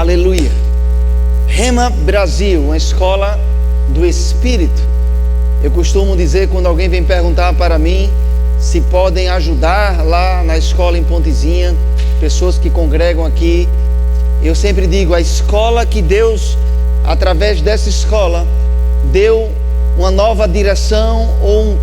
Aleluia. Rema Brasil, uma escola do Espírito. Eu costumo dizer, quando alguém vem perguntar para mim se podem ajudar lá na escola em Pontezinha, pessoas que congregam aqui, eu sempre digo, a escola que Deus, através dessa escola, deu uma nova direção ou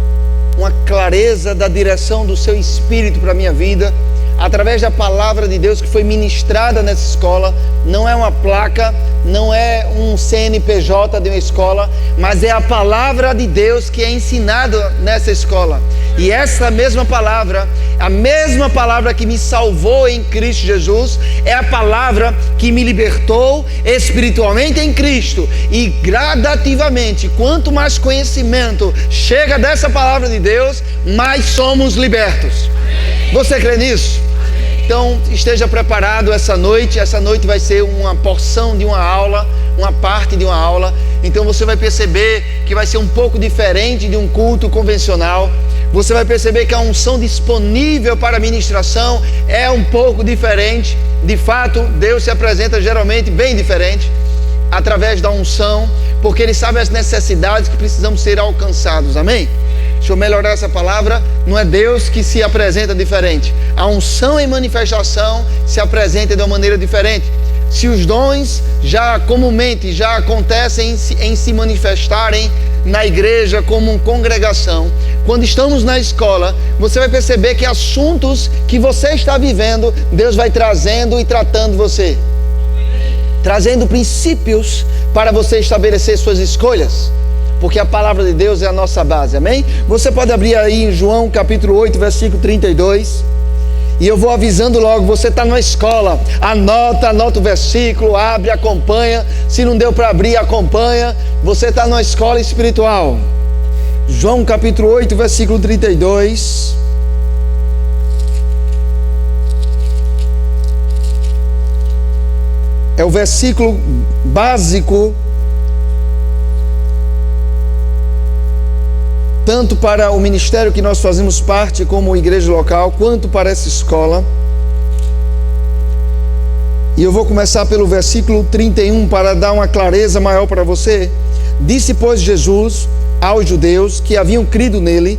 uma clareza da direção do seu Espírito para a minha vida, através da palavra de Deus que foi ministrada nessa escola. Não é uma placa, não é um CNPJ de uma escola, mas é a palavra de Deus que é ensinada nessa escola. E essa mesma palavra, a mesma palavra que me salvou em Cristo Jesus, é a palavra que me libertou espiritualmente em Cristo. E gradativamente, quanto mais conhecimento chega dessa palavra de Deus, mais somos libertos. Você crê nisso? Então esteja preparado essa noite. Essa noite vai ser uma porção de uma aula, uma parte de uma aula. Então você vai perceber que vai ser um pouco diferente de um culto convencional. Você vai perceber que a unção disponível para a ministração é um pouco diferente. De fato, Deus se apresenta geralmente bem diferente através da unção, porque Ele sabe as necessidades que precisamos ser alcançados. Amém? Deixa eu melhorar essa palavra. Não é Deus que se apresenta diferente. A unção em manifestação se apresenta de uma maneira diferente. Se os dons já comumente já acontecem em se manifestarem na igreja como uma congregação, quando estamos na escola, você vai perceber que assuntos que você está vivendo, Deus vai trazendo e tratando você, trazendo princípios para você estabelecer suas escolhas, porque a palavra de Deus é a nossa base. Amém? Você pode abrir aí em João capítulo 8, versículo 32. E eu vou avisando logo, você está numa escola, anota o versículo, abre, acompanha. Se não deu para abrir, acompanha. Você está numa escola espiritual. João capítulo 8, versículo 32. É o versículo básico, tanto para o ministério que nós fazemos parte como igreja local, quanto para essa escola. E eu vou começar pelo versículo 31 para dar uma clareza maior para você. Disse, pois, Jesus aos judeus que haviam crido nele: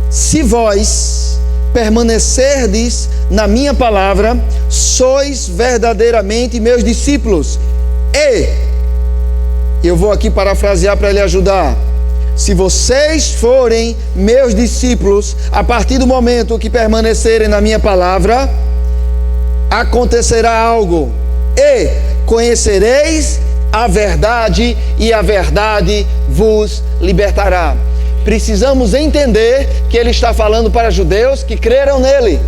se vós permanecerdes na minha palavra, sois verdadeiramente meus discípulos. E eu vou aqui parafrasear para ele ajudar. Se vocês forem meus discípulos, a partir do momento que permanecerem na minha palavra, acontecerá algo. E conhecereis a verdade, e a verdade vos libertará. Precisamos entender que ele está falando para judeus que creram nele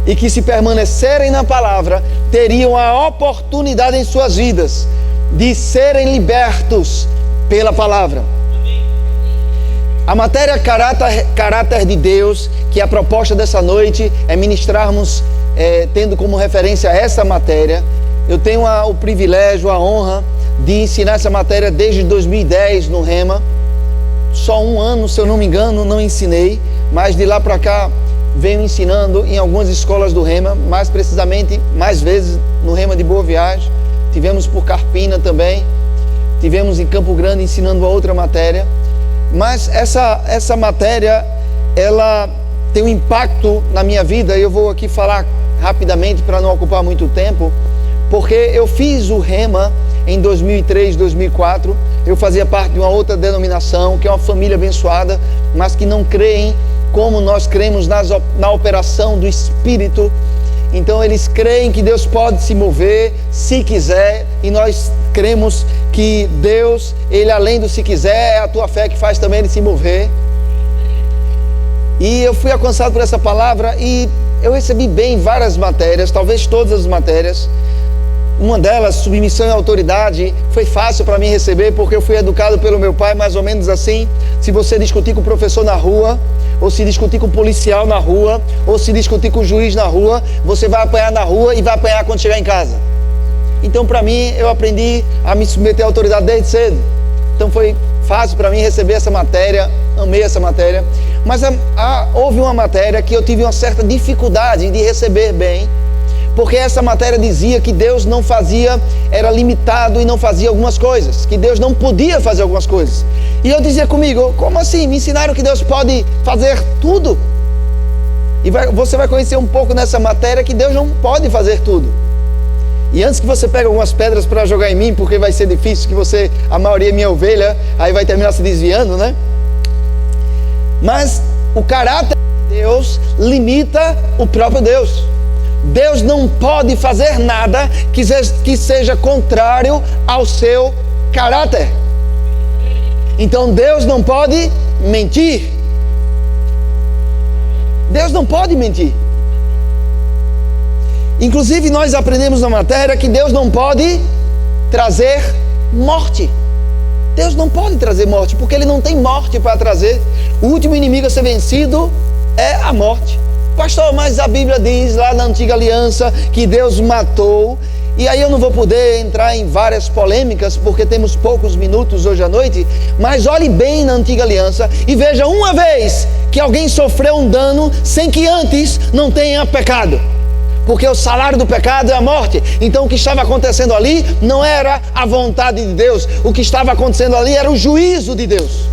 e que, se permanecerem na palavra, teriam a oportunidade em suas vidas de serem libertos pela palavra. A matéria caráter de Deus, que é a proposta dessa noite, é ministrarmos tendo como referência essa matéria. Eu tenho o privilégio, a honra de ensinar essa matéria desde 2010 no Rema. Só um ano, se eu não me engano, não ensinei, mas de lá para cá venho ensinando em algumas escolas do Rema, mais precisamente, mais vezes no Rema de Boa Viagem. Tivemos por Carpina também, tivemos em Campo Grande ensinando a outra matéria. Mas essa matéria, ela tem um impacto na minha vida. Eu vou aqui falar rapidamente para não ocupar muito tempo, porque eu fiz o Rema em 2003, 2004. Eu fazia parte de uma outra denominação, que é uma família abençoada, mas que não creem como nós cremos na operação do Espírito. Então eles creem que Deus pode se mover se quiser, e nós cremos que Deus, Ele além do se quiser, é a tua fé que faz também Ele se mover. E eu fui alcançado por essa palavra e eu recebi bem várias matérias, talvez todas as matérias. Uma delas, submissão e autoridade, foi fácil para mim receber, porque eu fui educado pelo meu pai mais ou menos assim. Se você discutir com o professor na rua, ou se discutir com o policial na rua, ou se discutir com o juiz na rua, você vai apanhar na rua e vai apanhar quando chegar em casa. Então, para mim, eu aprendi a me submeter à autoridade desde cedo. Então foi fácil para mim receber essa matéria, amei essa matéria. Mas houve uma matéria que eu tive uma certa dificuldade de receber bem, porque essa matéria dizia que Deus não fazia, era limitado e não fazia algumas coisas, que Deus não podia fazer algumas coisas. E eu dizia comigo, como assim? Me ensinaram que Deus pode fazer tudo. E você vai conhecer um pouco nessa matéria que Deus não pode fazer tudo. E antes que você pegue algumas pedras para jogar em mim, porque vai ser difícil, que a maioria é minha ovelha, aí vai terminar se desviando, né? Mas o caráter de Deus limita o próprio Deus. Deus não pode fazer nada que seja contrário ao seu caráter. Então Deus não pode mentir. Deus não pode mentir. Inclusive nós aprendemos na matéria que Deus não pode trazer morte. Deus não pode trazer morte, porque Ele não tem morte para trazer. O último inimigo a ser vencido é a morte. Pastor, mas a Bíblia diz lá na Antiga Aliança que Deus matou. E aí eu não vou poder entrar em várias polêmicas, porque temos poucos minutos hoje à noite. Mas olhe bem na Antiga Aliança e veja uma vez que alguém sofreu um dano sem que antes não tenha pecado. Porque o salário do pecado é a morte. Então o que estava acontecendo ali não era a vontade de Deus. O que estava acontecendo ali era o juízo de Deus.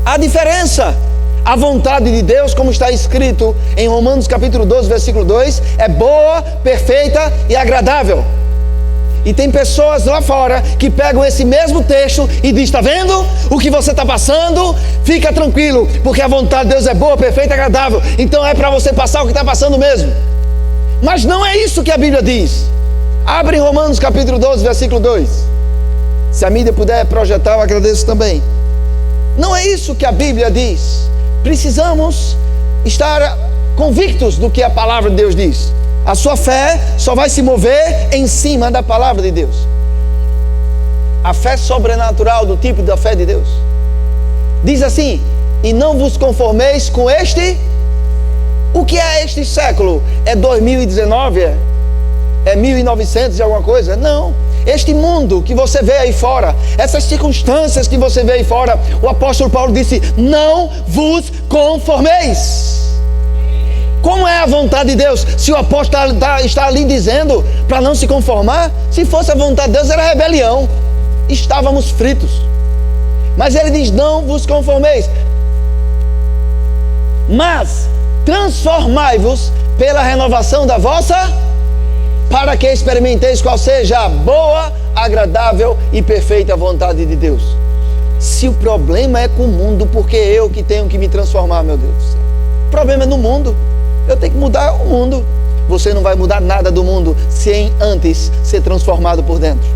A diferença, a vontade de Deus, como está escrito em Romanos capítulo 12, versículo 2, é boa, perfeita e agradável. E tem pessoas lá fora que pegam esse mesmo texto e dizem, está vendo o que você está passando? Fica tranquilo, porque a vontade de Deus é boa, perfeita e agradável. Então é para você passar o que está passando mesmo. Mas não é isso que a Bíblia diz. Abre em Romanos capítulo 12, versículo 2. Se a mídia puder projetar, eu agradeço também. Não é isso que a Bíblia diz. Precisamos estar convictos do que a palavra de Deus diz. A sua fé só vai se mover em cima da palavra de Deus. A fé sobrenatural do tipo da fé de Deus. Diz assim, e não vos conformeis com este... O que é este século? É 2019? É 1900 e alguma coisa? Não. Este mundo que você vê aí fora, essas circunstâncias que você vê aí fora, o apóstolo Paulo disse, não vos conformeis. Como é a vontade de Deus? Se o apóstolo está ali dizendo para não se conformar, se fosse a vontade de Deus era rebelião, estávamos fritos. Mas ele diz, não vos conformeis, mas transformai-vos pela renovação da vossa, para que experimenteis qual seja a boa, agradável e perfeita vontade de Deus. Se o problema é com o mundo, porque eu que tenho que me transformar, meu Deus do céu. O problema é no mundo. Eu tenho que mudar o mundo. Você não vai mudar nada do mundo sem antes ser transformado por dentro.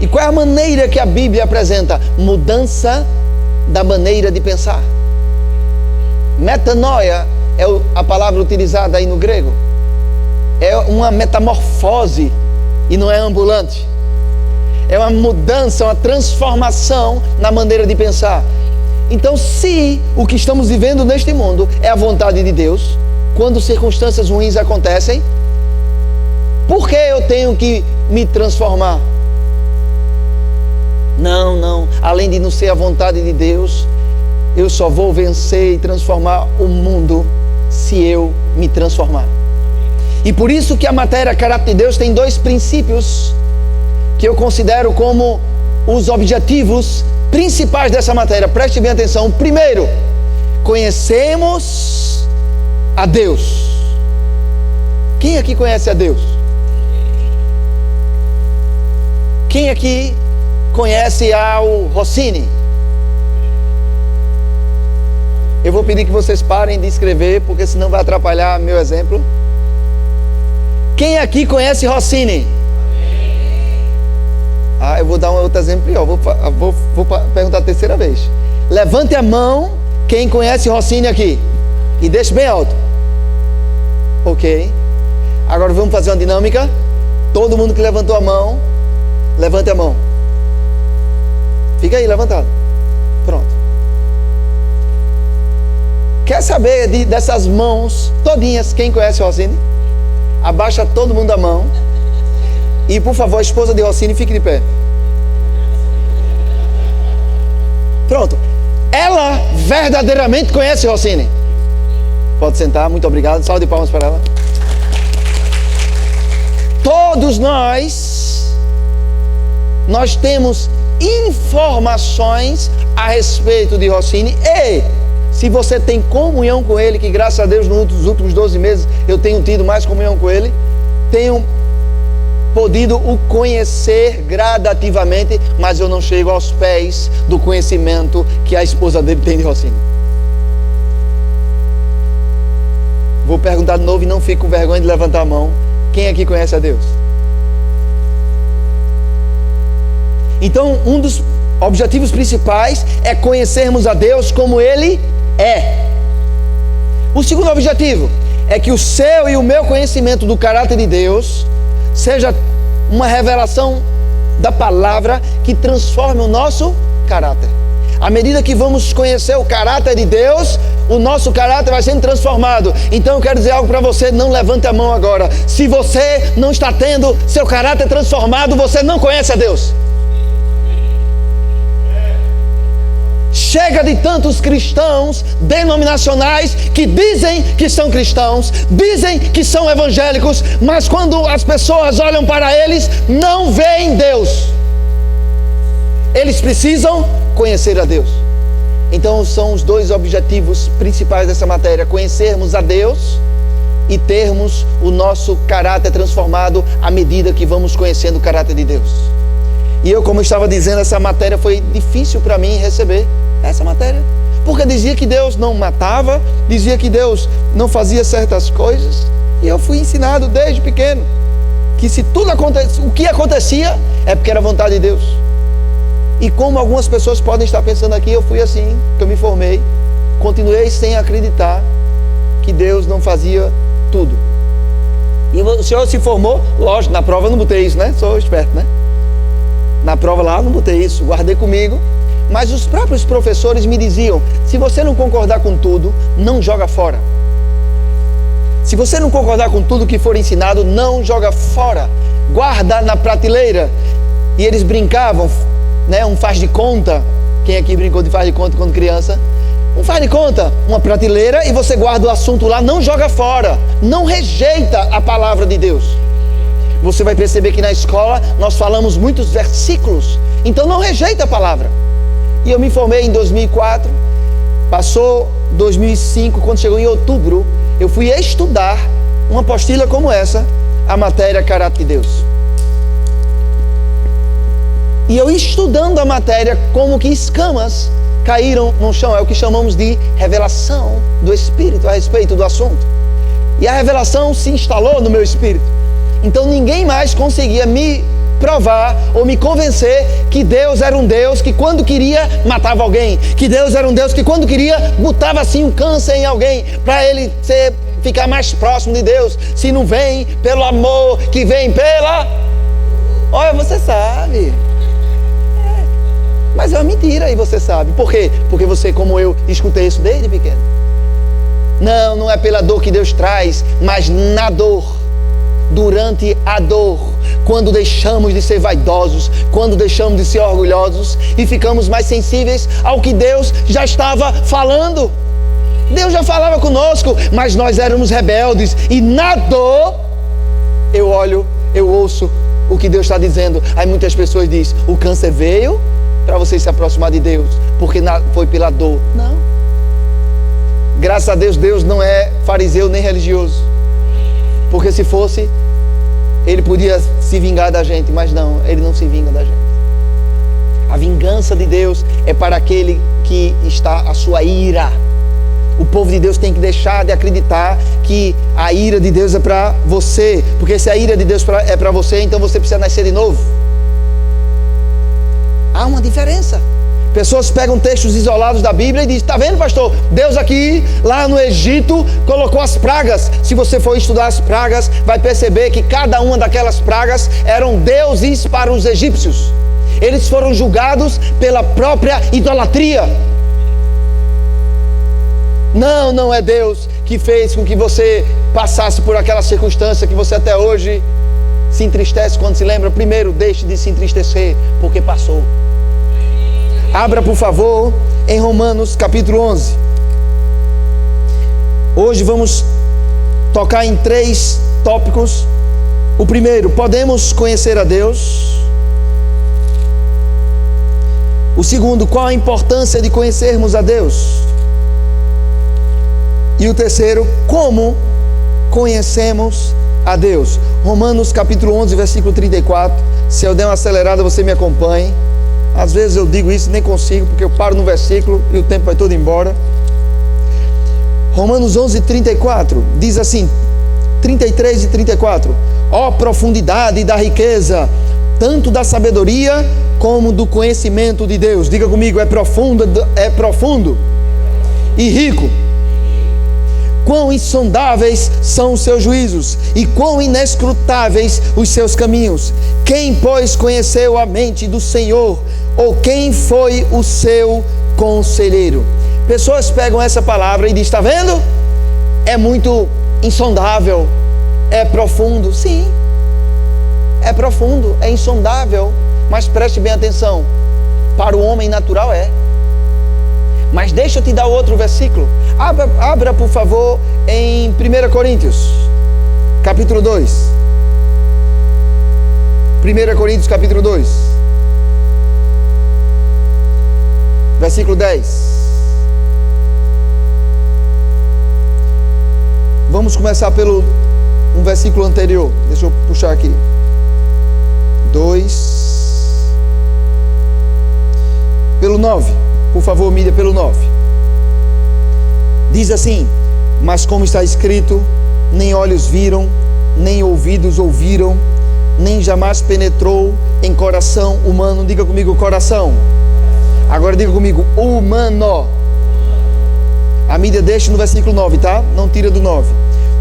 E qual é a maneira que a Bíblia apresenta? Mudança da maneira de pensar. Metanoia é a palavra utilizada aí no grego. É uma metamorfose e não é ambulante. É uma mudança, uma transformação na maneira de pensar. Então, se o que estamos vivendo neste mundo é a vontade de Deus, quando circunstâncias ruins acontecem, por que eu tenho que me transformar? Não. Além de não ser a vontade de Deus, eu só vou vencer e transformar o mundo se eu me transformar. E por isso que a matéria caráter de Deus tem dois princípios que eu considero como os objetivos principais dessa matéria. Preste bem atenção. Primeiro, conhecemos a Deus. Quem aqui conhece a Deus? Quem aqui conhece ao Rossini? Eu vou pedir que vocês parem de escrever, porque senão vai atrapalhar meu exemplo. Quem aqui conhece Rossini? Eu vou dar um outro exemplo pior. Vou perguntar a terceira vez. Levante a mão quem conhece Rossini aqui. E deixe bem alto. Ok. Agora vamos fazer uma dinâmica. Todo mundo que levantou a mão, levante a mão. Fica aí levantado. Pronto. Quer saber dessas mãos todinhas, quem conhece Rossini? Abaixa todo mundo a mão. E por favor, a esposa de Rossini, fique de pé. Pronto. Ela verdadeiramente conhece Rossini. Pode sentar, muito obrigado. Salve de palmas para ela. Todos nós temos informações a respeito de Rossini, e se você tem comunhão com ele, que graças a Deus nos últimos 12 meses eu tenho tido mais comunhão com ele, tenho podido o conhecer gradativamente, mas eu não chego aos pés do conhecimento que a esposa dele tem de Rossini. Vou perguntar de novo e não fique com vergonha de levantar a mão. Quem aqui conhece a Deus? Então, um dos objetivos principais é conhecermos a Deus como Ele é. O segundo objetivo é que o seu e o meu conhecimento do caráter de Deus seja uma revelação da palavra que transforme o nosso caráter. À medida que vamos conhecer o caráter de Deus, o nosso caráter vai sendo transformado. Então eu quero dizer algo para você, não levante a mão agora. Se você não está tendo seu caráter transformado, você não conhece a Deus. Chega de tantos cristãos denominacionais que dizem que são cristãos, dizem que são evangélicos, mas quando as pessoas olham para eles, não veem Deus. Eles precisam conhecer a Deus. Então são os dois objetivos principais dessa matéria: conhecermos a Deus e termos o nosso caráter transformado à medida que vamos conhecendo o caráter de Deus. E eu, como eu estava dizendo, essa matéria foi difícil para mim receber. Essa matéria, porque dizia que Deus não matava, dizia que Deus não fazia certas coisas, e eu fui ensinado desde pequeno que se tudo acontece, o que acontecia é porque era vontade de Deus. E como algumas pessoas podem estar pensando aqui, eu fui assim, que eu me formei, continuei sem acreditar que Deus não fazia tudo. E o senhor se formou, lógico, na prova eu não botei isso, né? Sou esperto, né? Na prova lá eu não botei isso, guardei comigo. Mas os próprios professores me diziam: se você não concordar com tudo, não joga fora. Se você não concordar com tudo que for ensinado, não joga fora. Guarda na prateleira. E eles brincavam, né? Um faz de conta. Quem aqui brincou de faz de conta quando criança? Um faz de conta, uma prateleira, e você guarda o assunto lá, não joga fora. Não rejeita a palavra de Deus. Você vai perceber que na escola nós falamos muitos versículos. Então não rejeita a palavra. E eu me formei em 2004, passou 2005, quando chegou em outubro, eu fui estudar uma apostila como essa, a matéria Caráter de Deus. E eu estudando a matéria, como que escamas caíram no chão, é o que chamamos de revelação do Espírito a respeito do assunto. E a revelação se instalou no meu espírito. Então ninguém mais conseguia me provar ou me convencer que Deus era um Deus que quando queria matava alguém, que Deus era um Deus que quando queria botava assim um câncer em alguém para ele ficar mais próximo de Deus. Se não vem pelo amor que vem pela... Olha, você sabe. Mas é uma mentira e você sabe. Por quê? Porque você, como eu, escutei isso desde pequeno. Não é pela dor que Deus traz, mas na dor. Durante a dor, quando deixamos de ser vaidosos, quando deixamos de ser orgulhosos e ficamos mais sensíveis ao que Deus já estava falando. Deus já falava conosco, mas nós éramos rebeldes, e na dor eu olho, eu ouço o que Deus está dizendo. Aí muitas pessoas dizem: o câncer veio para você se aproximar de Deus, porque foi pela dor. Não. Graças a Deus, Deus não é fariseu nem religioso. Porque se fosse, ele podia se vingar da gente, mas não, ele não se vinga da gente. A vingança de Deus é para aquele que está a sua ira. O povo de Deus tem que deixar de acreditar que a ira de Deus é para você, porque se a ira de Deus é para você, então você precisa nascer de novo. Há uma diferença. Pessoas pegam textos isolados da Bíblia e dizem: está vendo, pastor? Deus aqui, lá no Egito, colocou as pragas. Se você for estudar as pragas, vai perceber que cada uma daquelas pragas eram deuses para os egípcios. Eles foram julgados pela própria idolatria. Não é Deus que fez com que você passasse por aquela circunstância que você até hoje se entristece quando se lembra. Primeiro, deixe de se entristecer, porque passou. Abra, por favor, em Romanos capítulo 11. Hoje vamos tocar em 3 tópicos O primeiro, podemos conhecer a Deus. O segundo, qual a importância de conhecermos a Deus? E o terceiro, como conhecemos a Deus? Romanos capítulo 11, versículo 34. Se eu der uma acelerada, você me acompanhe. Às vezes eu digo isso e nem consigo, porque eu paro no versículo e o tempo vai todo embora. Romanos 11, 34, diz assim, 33 e 34. Ó profundidade da riqueza, tanto da sabedoria como do conhecimento de Deus. Diga comigo, é profundo e rico. Quão insondáveis são os seus juízos e quão inescrutáveis os seus caminhos. Quem, pois, conheceu a mente do Senhor? Ou quem foi o seu conselheiro? Pessoas pegam essa palavra e dizem, está vendo? É muito insondável, é profundo. Sim, é profundo, é insondável. Mas preste bem atenção, para o homem natural é. Mas deixa eu te dar outro versículo. Abra por favor em 1 Coríntios capítulo 2. 1 Coríntios capítulo 2, versículo 10. Vamos começar pelo um versículo anterior. Deixa eu puxar aqui. 2. Pelo 9. Por favor, mídia, pelo 9. Diz assim: mas como está escrito, nem olhos viram, nem ouvidos ouviram, nem jamais penetrou em coração humano. Diga comigo, coração. Agora diga comigo, humano. A mídia deixa no versículo 9, tá? Não tira do 9.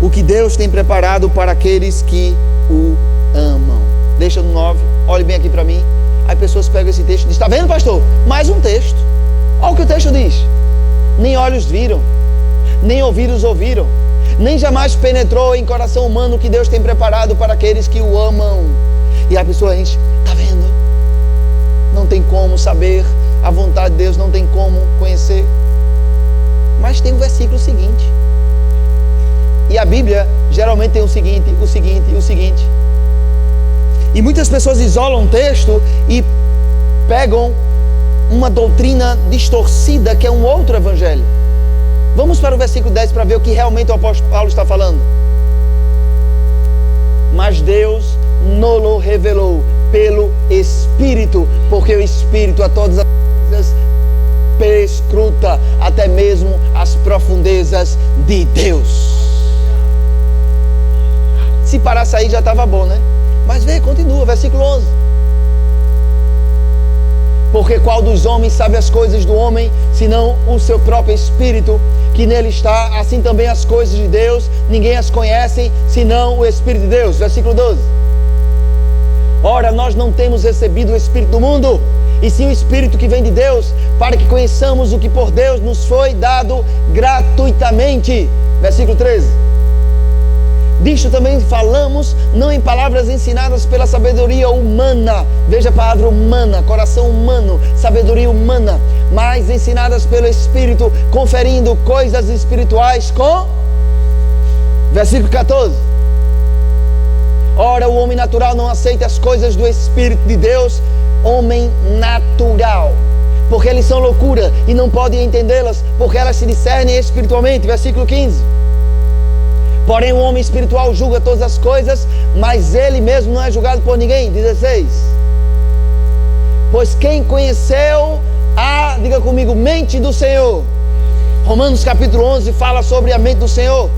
O que Deus tem preparado para aqueles que o amam. Deixa no 9, olhe bem aqui para mim. Aí pessoas pegam esse texto e dizem, está vendo, pastor? Mais um texto. Olha o que o texto diz. Nem olhos viram, nem ouvidos ouviram, nem jamais penetrou em coração humano o que Deus tem preparado para aqueles que o amam. E a pessoa diz, está vendo? Não tem como saber a vontade de Deus, não tem como conhecer. Mas tem o versículo seguinte. E a Bíblia geralmente tem o seguinte. E muitas pessoas isolam o texto e pegam uma doutrina distorcida que é um outro evangelho. Vamos para o versículo 10 para ver o que realmente o apóstolo Paulo está falando. Mas Deus nos revelou pelo Espírito, porque o Espírito a todas as coisas perscruta até mesmo as profundezas de Deus. Se parasse aí já estava bom, né? Mas vê, continua, versículo 11. Porque qual dos homens sabe as coisas do homem, senão o seu próprio Espírito que nele está? Assim também as coisas de Deus, ninguém as conhece, senão o Espírito de Deus. Versículo 12. Ora, nós não temos recebido o Espírito do mundo, e sim o Espírito que vem de Deus, para que conheçamos o que por Deus nos foi dado gratuitamente. Versículo 13. Disto também falamos, não em palavras ensinadas pela sabedoria humana. Veja a palavra humana, coração humano, sabedoria humana, mas ensinadas pelo Espírito, conferindo coisas espirituais com... Versículo 14. Ora, o homem natural não aceita as coisas do Espírito de Deus, homem natural, porque eles são loucura e não podem entendê-las, porque elas se discernem espiritualmente. Versículo 15. Porém o homem espiritual julga todas as coisas, mas ele mesmo não é julgado por ninguém. 16. Pois quem conheceu a, diga comigo, mente do Senhor? Romanos capítulo 11 fala sobre a mente do Senhor,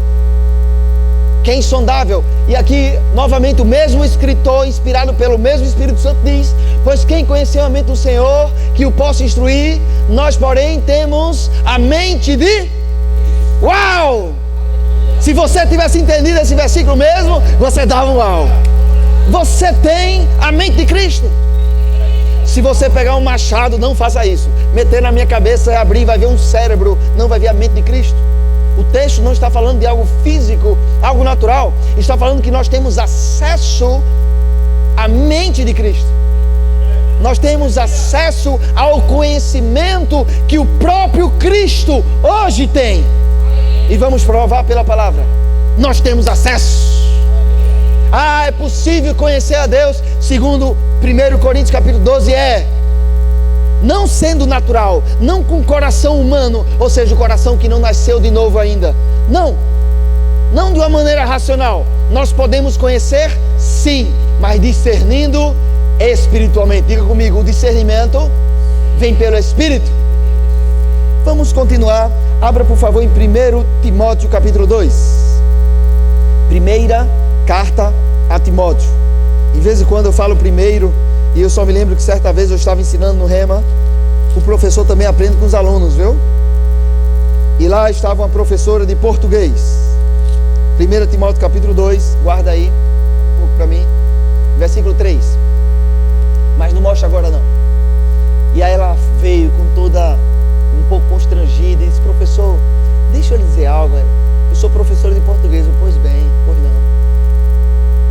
que é insondável. E aqui, novamente, o mesmo escritor, inspirado pelo mesmo Espírito Santo, diz: pois quem conheceu a mente do Senhor, que o possa instruir? Nós, porém, temos a mente de... Uau! Se você tivesse entendido esse versículo mesmo, você dava um uau. Você tem a mente de Cristo. Se você pegar um machado, não faça isso. Meter na minha cabeça e abrir, vai ver um cérebro, não vai ver a mente de Cristo. O texto não está falando de algo físico, algo natural. Está falando que nós temos acesso à mente de Cristo. Nós temos acesso ao conhecimento que o próprio Cristo hoje tem. E vamos provar pela palavra. Nós temos acesso é possível conhecer a Deus, segundo 1 Coríntios capítulo 12, não sendo natural, não com coração humano, ou seja, o coração que não nasceu de novo ainda. Não de uma maneira racional. Nós podemos conhecer, sim, mas discernindo espiritualmente. Diga comigo, o discernimento vem pelo Espírito. Vamos continuar. Abra por favor em 1 Timóteo capítulo 2. Primeira carta a Timóteo. De vez em quando eu falo primeiro, e eu só me lembro que certa vez eu estava ensinando no Rema. O professor também aprende com os alunos, viu? E lá estava uma professora de português. 1 Timóteo capítulo 2, guarda aí um pouco para mim, versículo 3. Mas não mostra agora não. E aí ela veio com toda, um pouco constrangida e disse: professor, deixa eu lhe dizer algo. Eu sou professora de português. Pois bem, pois não.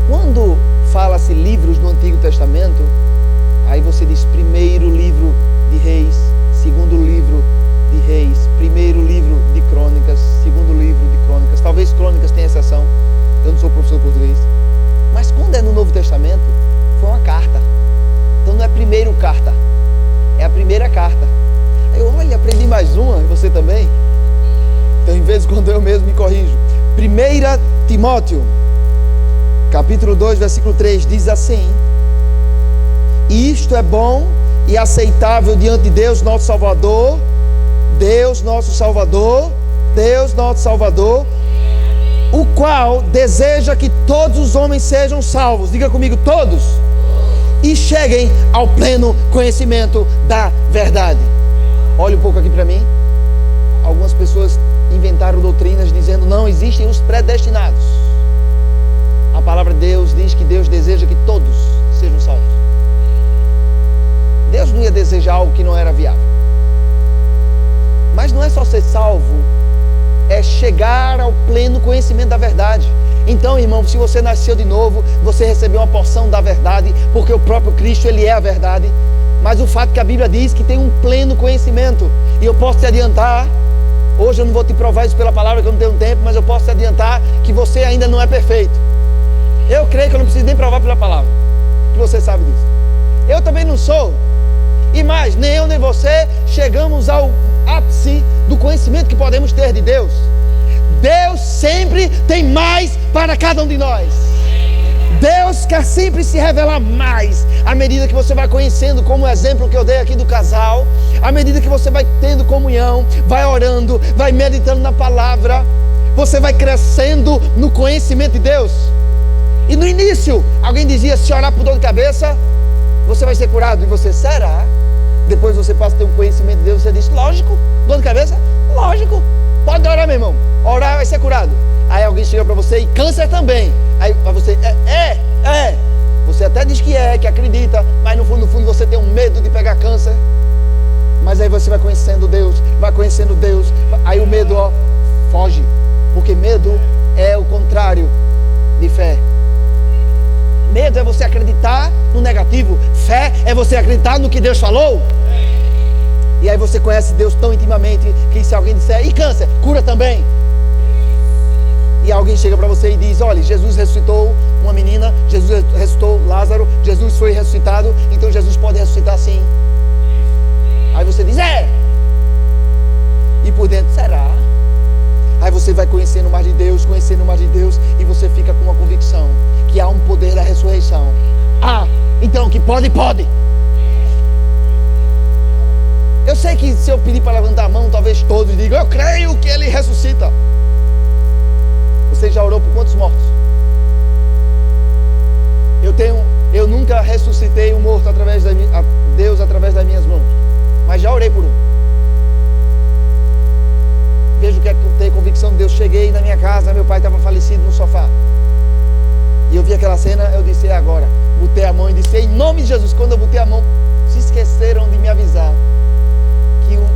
Quando fala-se livros do Antigo Testamento, aí você diz primeiro livro de Reis, segundo livro de Reis, primeiro livro de Crônicas, segundo livro de Crônicas. Talvez Crônicas tenha exceção, eu não sou professor de português. Mas quando é no Novo Testamento, foi uma carta. Então não é primeiro carta, é a primeira carta. Aí eu, olha, aprendi mais uma, e você também? Então em vez de quando eu mesmo me corrijo. 1 Timóteo capítulo 2, versículo 3 diz assim: isto é bom e aceitável diante de Deus nosso Salvador, o qual deseja que todos os homens sejam salvos. Diga comigo, todos. E cheguem ao pleno conhecimento da verdade. Olha um pouco aqui para mim. Algumas pessoas inventaram doutrinas dizendo não existem os predestinados. A palavra de Deus diz que Deus deseja que todos sejam salvos. Deus não ia desejar algo que não era viável. Mas não é só ser salvo, é chegar ao pleno conhecimento da verdade. Então, irmão, se você nasceu de novo, você recebeu uma porção da verdade, porque o próprio Cristo, Ele é a verdade. Mas o fato que a Bíblia diz que tem um pleno conhecimento, e eu posso te adiantar, hoje eu não vou te provar isso pela palavra, que eu não tenho tempo, mas eu posso te adiantar que você ainda não é perfeito. Eu creio que eu não preciso nem provar pela palavra, que você sabe disso. Eu também não sou. E mais, nem eu nem você chegamos ao ápice do conhecimento que podemos ter de Deus. Deus sempre tem mais para cada um de nós. Deus quer sempre se revelar mais à medida que você vai conhecendo, como o exemplo que eu dei aqui do casal. À medida que você vai tendo comunhão, vai orando, vai meditando na palavra, você vai crescendo no conhecimento de Deus. E no início, alguém dizia: se orar por dor de cabeça, você vai ser curado. E você, será? Depois você passa a ter um conhecimento de Deus, você diz: lógico. Dor de cabeça? Lógico. Pode orar, meu irmão. Orar, vai ser curado. Aí alguém chega para você: e câncer também. Aí você, Você até diz que acredita, mas no fundo você tem um medo de pegar câncer. Mas aí você vai conhecendo Deus, aí o medo, foge. Porque medo é o contrário de fé. Medo é você acreditar no negativo. Fé é você acreditar no que Deus falou. E aí você conhece Deus tão intimamente que se alguém disser: e câncer, cura também. E alguém chega para você e diz: olha, Jesus ressuscitou uma menina, Jesus ressuscitou Lázaro, Jesus foi ressuscitado, então Jesus pode ressuscitar sim. Aí você diz: e por dentro, será? Aí você vai conhecendo mais de Deus, e você fica com uma convicção que há um poder da ressurreição. Então que pode. Eu sei que se eu pedir para levantar a mão, talvez todos digam: eu creio que Ele ressuscita. Você já orou por quantos mortos? Eu nunca ressuscitei um morto através Deus através das minhas mãos, mas já orei por um. Vejo que é ter convicção de Deus. Cheguei na minha casa, meu pai estava falecido no sofá, e eu vi aquela cena. Eu disse: é agora. Botei a mão e disse: em nome de Jesus. Quando eu botei a mão, se esqueceram de me avisar que o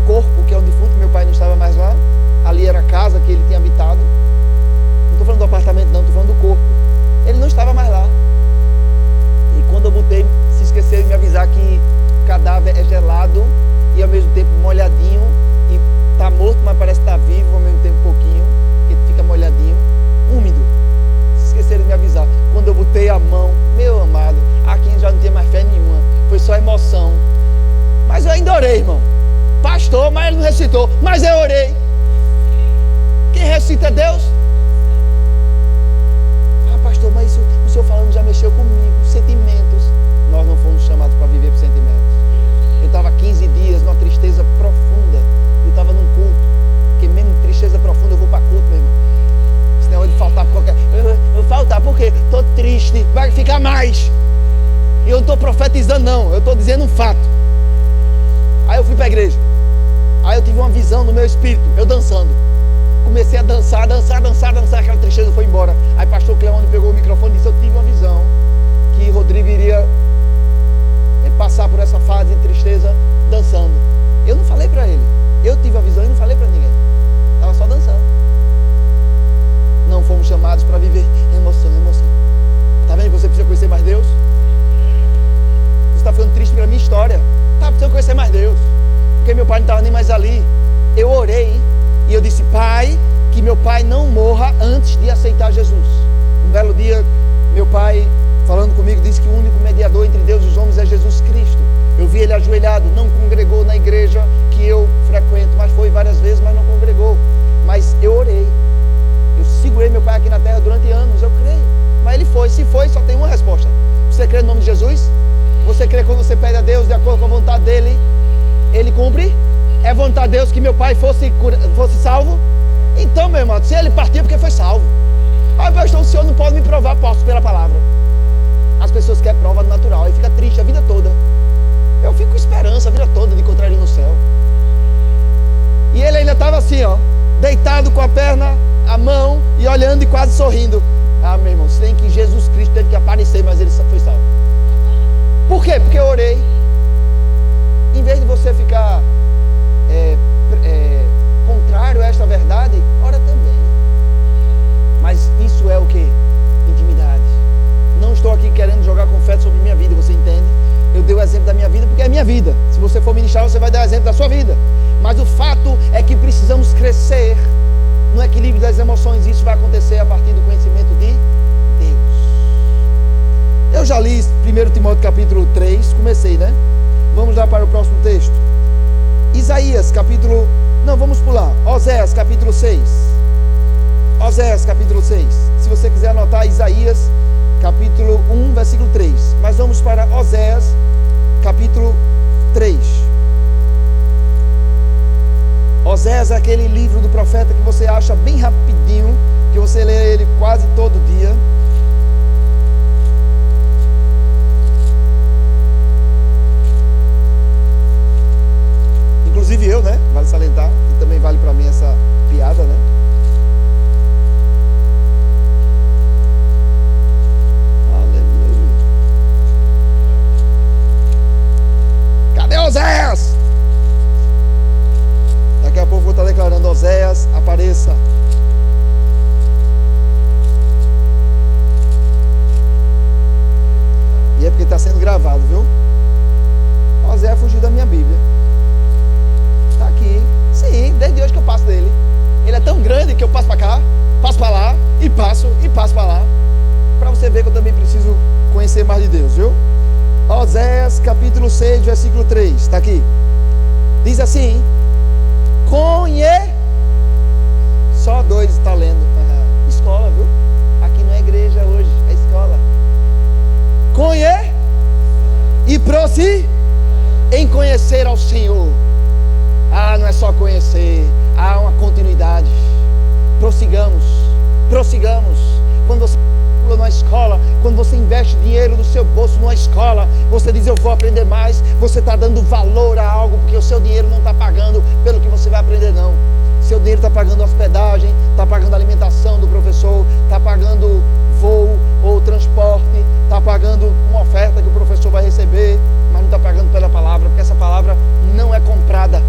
corpo, que é o defunto, meu pai não estava mais lá. Ali era a casa que ele tinha habitado. Não estou falando do apartamento não, estou falando do corpo. Ele não estava mais lá. E quando eu botei, se esqueceram de me avisar que o cadáver é gelado e ao mesmo tempo molhadinho. E está morto, mas parece estar vivo ao mesmo tempo um pouquinho, porque fica molhadinho, úmido. Se esqueceram de me avisar. Mas eu orei. Quem ressuscita é Deus? Ah, pastor, mas isso, o senhor falando já mexeu comigo. Sentimentos. Nós não fomos chamados para viver por sentimentos. Eu estava 15 dias numa tristeza profunda. Eu estava num culto. Porque mesmo tristeza profunda eu vou para culto, meu irmão. Senão eu vou faltar por qualquer... Eu vou faltar porque estou triste. Vai ficar mais. E eu não estou profetizando não. Eu estou dizendo um fato. Aí eu fui para a igreja. Aí eu tive uma visão no meu espírito. Eu dançando. Comecei a dançar. Aquela tristeza foi embora. Aí pastor Cleone pegou o microfone e disse: eu tive uma visão que Rodrigo iria passar por essa fase de tristeza dançando. Eu não falei para ele. Eu tive a visão e não falei para ninguém. Estava só dançando. Não fomos chamados para viver emoção. Está vendo que você precisa conhecer mais Deus? Você está ficando triste pela minha história. Tá precisando conhecer mais Deus. Porque meu pai não estava nem mais ali. Eu orei e eu disse: Pai, que meu pai não morra antes de aceitar Jesus. Um belo dia, meu pai, falando comigo, disse que o único mediador entre Deus e os homens é Jesus Cristo. Eu vi ele ajoelhado, não congregou na igreja que eu frequento, mas foi várias vezes, mas não congregou. Mas eu orei. Eu segurei meu pai aqui na terra durante anos, eu creio. Mas ele foi. Se foi, só tem uma resposta. Você crê no nome de Jesus? Você crê quando você pede a Deus de acordo com a vontade dele, ele cumpre? É vontade de Deus que meu pai fosse salvo? Então, meu irmão, se ele partiu, porque foi salvo. Ah, pastor, o senhor não pode me provar. Posso pela palavra. As pessoas querem prova natural, aí fica triste a vida toda. Eu fico com esperança a vida toda de encontrar ele no céu. E ele ainda estava assim, ó, deitado com a perna, a mão, e olhando e quase sorrindo. Ah, meu irmão, você tem que Jesus Cristo teve que aparecer, mas ele foi salvo. Por quê? Porque eu orei. Em vez de você ficar contrário a esta verdade, ora também. Mas isso é o que? Intimidade. Não estou aqui querendo jogar confete sobre minha vida, você entende? Eu dei o exemplo da minha vida porque é minha vida. Se você for ministrar, você vai dar o exemplo da sua vida. Mas o fato é que precisamos crescer no equilíbrio das emoções. Isso vai acontecer a partir do conhecimento de Deus. Eu já li 1 Timóteo capítulo 3, comecei, né? Vamos lá para o próximo texto. Isaías capítulo... Não, vamos pular. Oséias capítulo 6. Oséias capítulo 6. Se você quiser anotar, Isaías capítulo 1, versículo 3. Mas vamos para Oséias capítulo 3. Oséias é aquele livro do profeta que você acha bem rapidinho, que você lê ele quase todo dia. Inclusive eu, né? Vale salientar. E também vale para mim essa piada, né? Aleluia. Cadê Oséias? Daqui a pouco eu vou estar declarando: Oséias, apareça. E é porque está sendo gravado, viu? Oséias fugiu da minha Bíblia. Está aqui. Sim, desde hoje que eu passo dele. Ele é tão grande que eu passo para cá, passo para lá, e passo para lá. Para você ver que eu também preciso conhecer mais de Deus, viu? Oséias capítulo 6, versículo 3. Está aqui. Diz assim: Só 2 está lendo. Escola, viu? Aqui não é igreja hoje, é escola. E prosseguir em conhecer ao Senhor. Ah, não é só conhecer, há uma continuidade. Prossigamos. Quando você pula numa escola, quando você investe dinheiro do seu bolso numa escola, você diz: eu vou aprender mais. Você está dando valor a algo, porque o seu dinheiro não está pagando pelo que você vai aprender, não. Seu dinheiro está pagando hospedagem, está pagando alimentação do professor, está pagando voo ou transporte, está pagando uma oferta que o professor vai receber, mas não está pagando pela palavra, porque essa palavra não é comprada,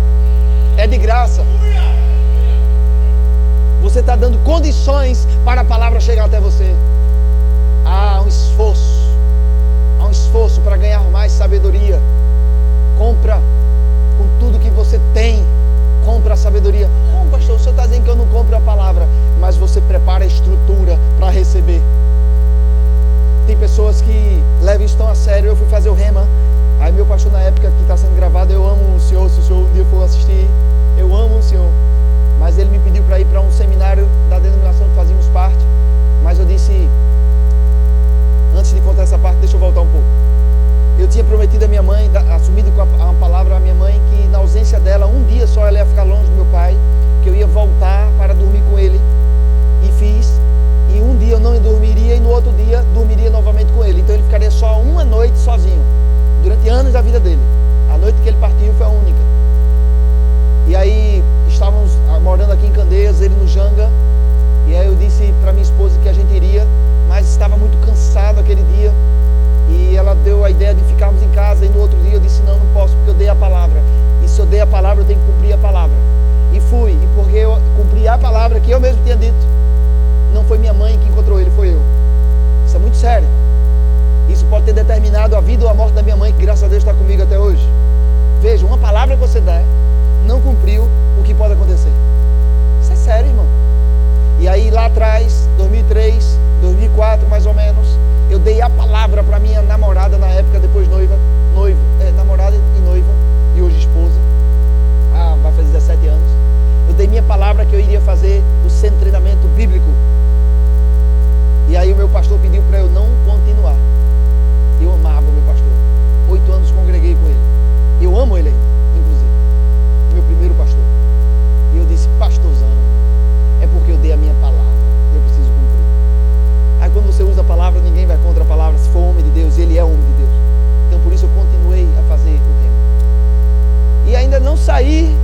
é de graça. Você está dando condições para a palavra chegar até você. Há um esforço para ganhar mais sabedoria. Compra com tudo que você tem. Compra a sabedoria. Não, pastor, o senhor está dizendo que eu não compro a palavra, mas você prepara a estrutura para receber. Tem pessoas que levam isso tão a sério. Eu fui fazer o rema. Aí meu pastor, na época que está sendo gravado, eu amo o senhor. Se o senhor um dia for assistir, eu amo o senhor. Mas ele me pediu para ir para um seminário da denominação que fazíamos parte. Mas eu disse, antes de contar essa parte, deixa eu voltar um pouco. Eu tinha prometido a minha mãe, assumido com a palavra à minha mãe, que na ausência dela, um dia só ela ia ficar longe do meu pai, que eu ia voltar para dormir com ele. E fiz. E um dia eu não dormiria e no outro dia dormiria novamente com ele. Então ele ficaria só uma noite sozinho, durante anos da vida dele. A noite que ele partiu foi a única. E aí estávamos morando aqui em Candeias, ele no Janga. E aí eu disse para minha esposa que a gente iria, mas estava muito cansado aquele dia. E ela deu a ideia de ficarmos em casa. E no outro dia eu disse, não posso, porque eu dei a palavra. E se eu dei a palavra, eu tenho que cumprir a palavra. E fui. E porque eu cumpri a palavra que eu mesmo tinha dito, não foi minha mãe que encontrou ele, foi eu. Isso é muito sério. Isso pode ter determinado a vida ou a morte da minha mãe, que graças a Deus está comigo até hoje. Veja, uma palavra que você der, não cumpriu, o que pode acontecer? Isso é sério, irmão. E aí lá atrás, 2003, 2004 mais ou menos, eu dei a palavra para minha namorada na época, depois namorada e noiva, e hoje esposa. Vai fazer 17 anos. Eu dei minha palavra que eu iria fazer o centro de treinamento bíblico. E aí o meu pastor pediu para eu não continuar. Eu amava o meu pastor. 8 anos congreguei com ele. Eu amo ele ainda, inclusive. Meu primeiro pastor. E eu disse, pastorzão, é porque eu dei a minha palavra. Eu preciso cumprir. Aí quando você usa a palavra, ninguém vai contra a palavra. Se for homem de Deus, ele é homem de Deus. Então por isso eu continuei a fazer o remo. E ainda não saí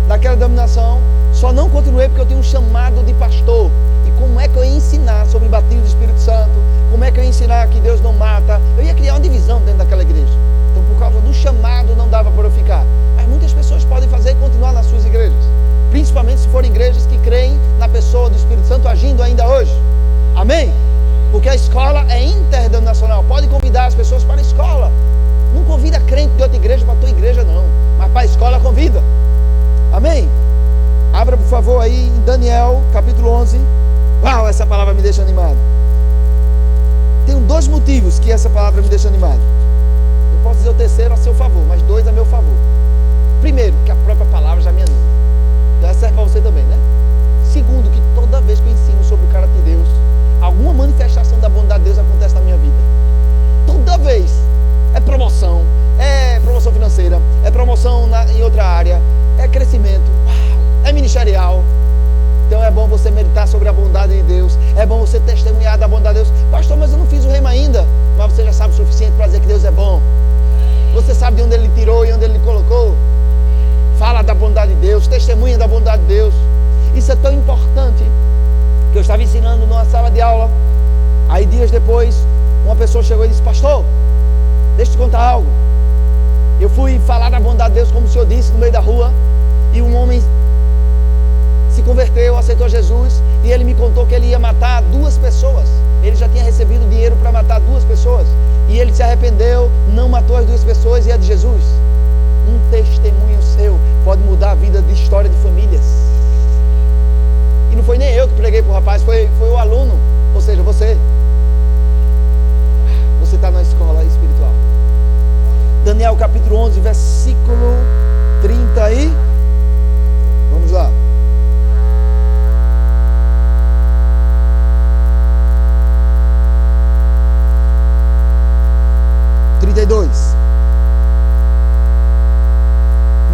daquela denominação. Só não continuei porque eu tinha um chamado de pastor. E como é que eu ia ensinar sobre o batismo do Espírito Santo? Como é que eu ia ensinar que Deus não mata? Eu ia criar uma divisão dentro daquela igreja. Então por causa do chamado não dava para eu ficar. Mas muitas pessoas podem fazer e continuar nas suas igrejas. Principalmente se forem igrejas que creem na pessoa do Espírito Santo agindo ainda hoje. Amém? Porque a escola é interdenominacional. Pode convidar as pessoas para a escola. Não convida crente de outra igreja para a tua igreja não. Mas para a escola convida. Amém? Abra por favor aí em Daniel capítulo 11. Uau, essa palavra me deixa animado. Tenho 2 motivos que essa palavra me deixa animado. Eu posso dizer o terceiro a seu favor, mas 2 a meu favor. Primeiro, que a própria palavra já me anima. Então essa serve para você também, né? Segundo, que toda vez que eu ensino sobre o caráter de Deus, alguma manifestação da bondade de Deus acontece na minha vida. Toda vez. É promoção financeira, é promoção em outra área, é crescimento, é ministerial. Então é bom você meditar sobre a bondade de Deus, é bom você testemunhar da bondade de Deus. Pastor, mas eu não fiz o rema ainda. Mas você já sabe o suficiente para dizer que Deus é bom. Você sabe de onde Ele tirou e onde Ele colocou. Fala da bondade de Deus, testemunha da bondade de Deus. Isso é tão importante que eu estava ensinando numa sala de aula. Aí dias depois, uma pessoa chegou e disse, pastor, deixa eu te contar algo. Eu fui falar da bondade de Deus, como o senhor disse, no meio da rua, e um homem se converteu, aceitou Jesus, e ele me contou que ele ia matar 2 pessoas. Ele já tinha recebido dinheiro para matar 2 pessoas, e ele se arrependeu, não matou as 2 pessoas e é de Jesus. Um testemunho seu pode mudar a vida de história de famílias. E não foi nem eu que preguei para o rapaz, foi o aluno, ou seja, você. Você está na escola espiritual. Daniel capítulo 11, versículo 30 aí. Vamos lá.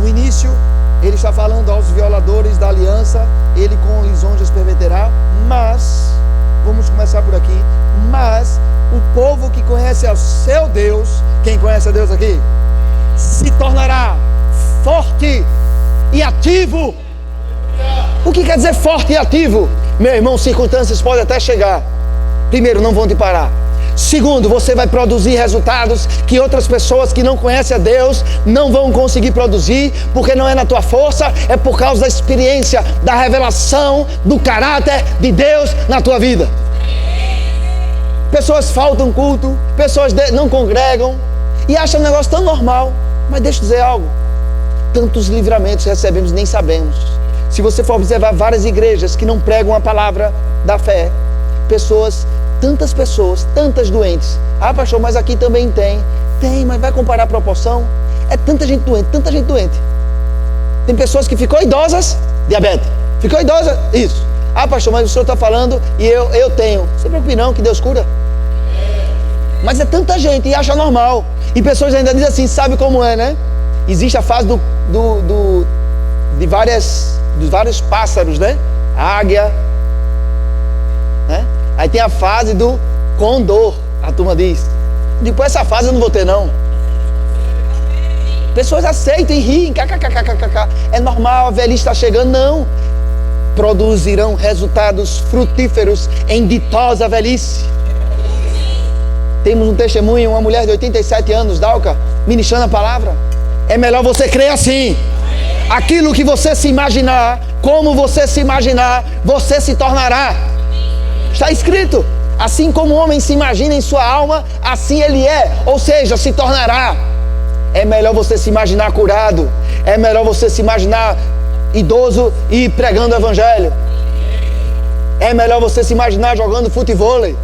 No início, ele está falando aos violadores da aliança, ele com lisonjas perverterá, mas, vamos começar por aqui, mas o povo que conhece ao seu Deus, quem conhece a Deus aqui, se tornará forte e ativo. O que quer dizer forte e ativo? Meu irmão, circunstâncias podem até chegar. Primeiro, não vão te parar. Segundo, você vai produzir resultados que outras pessoas que não conhecem a Deus não vão conseguir produzir, porque não é na tua força, é por causa da experiência, da revelação, do caráter de Deus na tua vida. Pessoas faltam culto, pessoas não congregam e acham um negócio tão normal. Mas deixa eu dizer algo, tantos livramentos recebemos, nem sabemos. Se você for observar várias igrejas que não pregam a palavra da fé, tantas pessoas, tantas doentes. Ah, pastor, mas aqui também tem. Tem, mas vai comparar a proporção? É tanta gente doente, tanta gente doente. Tem pessoas que ficou idosas, diabetes. Ficou idosa, isso. Ah, pastor, mas o senhor está falando e eu tenho. Não se preocupe não, que Deus cura. Mas é tanta gente e acha normal. E pessoas ainda dizem assim, sabe como é, né? Existe a fase de vários pássaros, né? A águia, né? Aí tem a fase do condor, a turma diz. Depois essa fase eu não vou ter não. Pessoas aceitam e riem, kkkkkk. É normal, a velhice está chegando, não. Produzirão resultados frutíferos em ditosa velhice. Temos um testemunho, uma mulher de 87 anos, Dalca, ministrando a palavra. É melhor você crer assim. Aquilo que você se imaginar, como você se imaginar, você se tornará. Está escrito. Assim como o homem se imagina em sua alma, assim ele é, ou seja, se tornará. É melhor você se imaginar curado. É melhor você se imaginar idoso e pregando o evangelho. É melhor você se imaginar jogando futevôlei.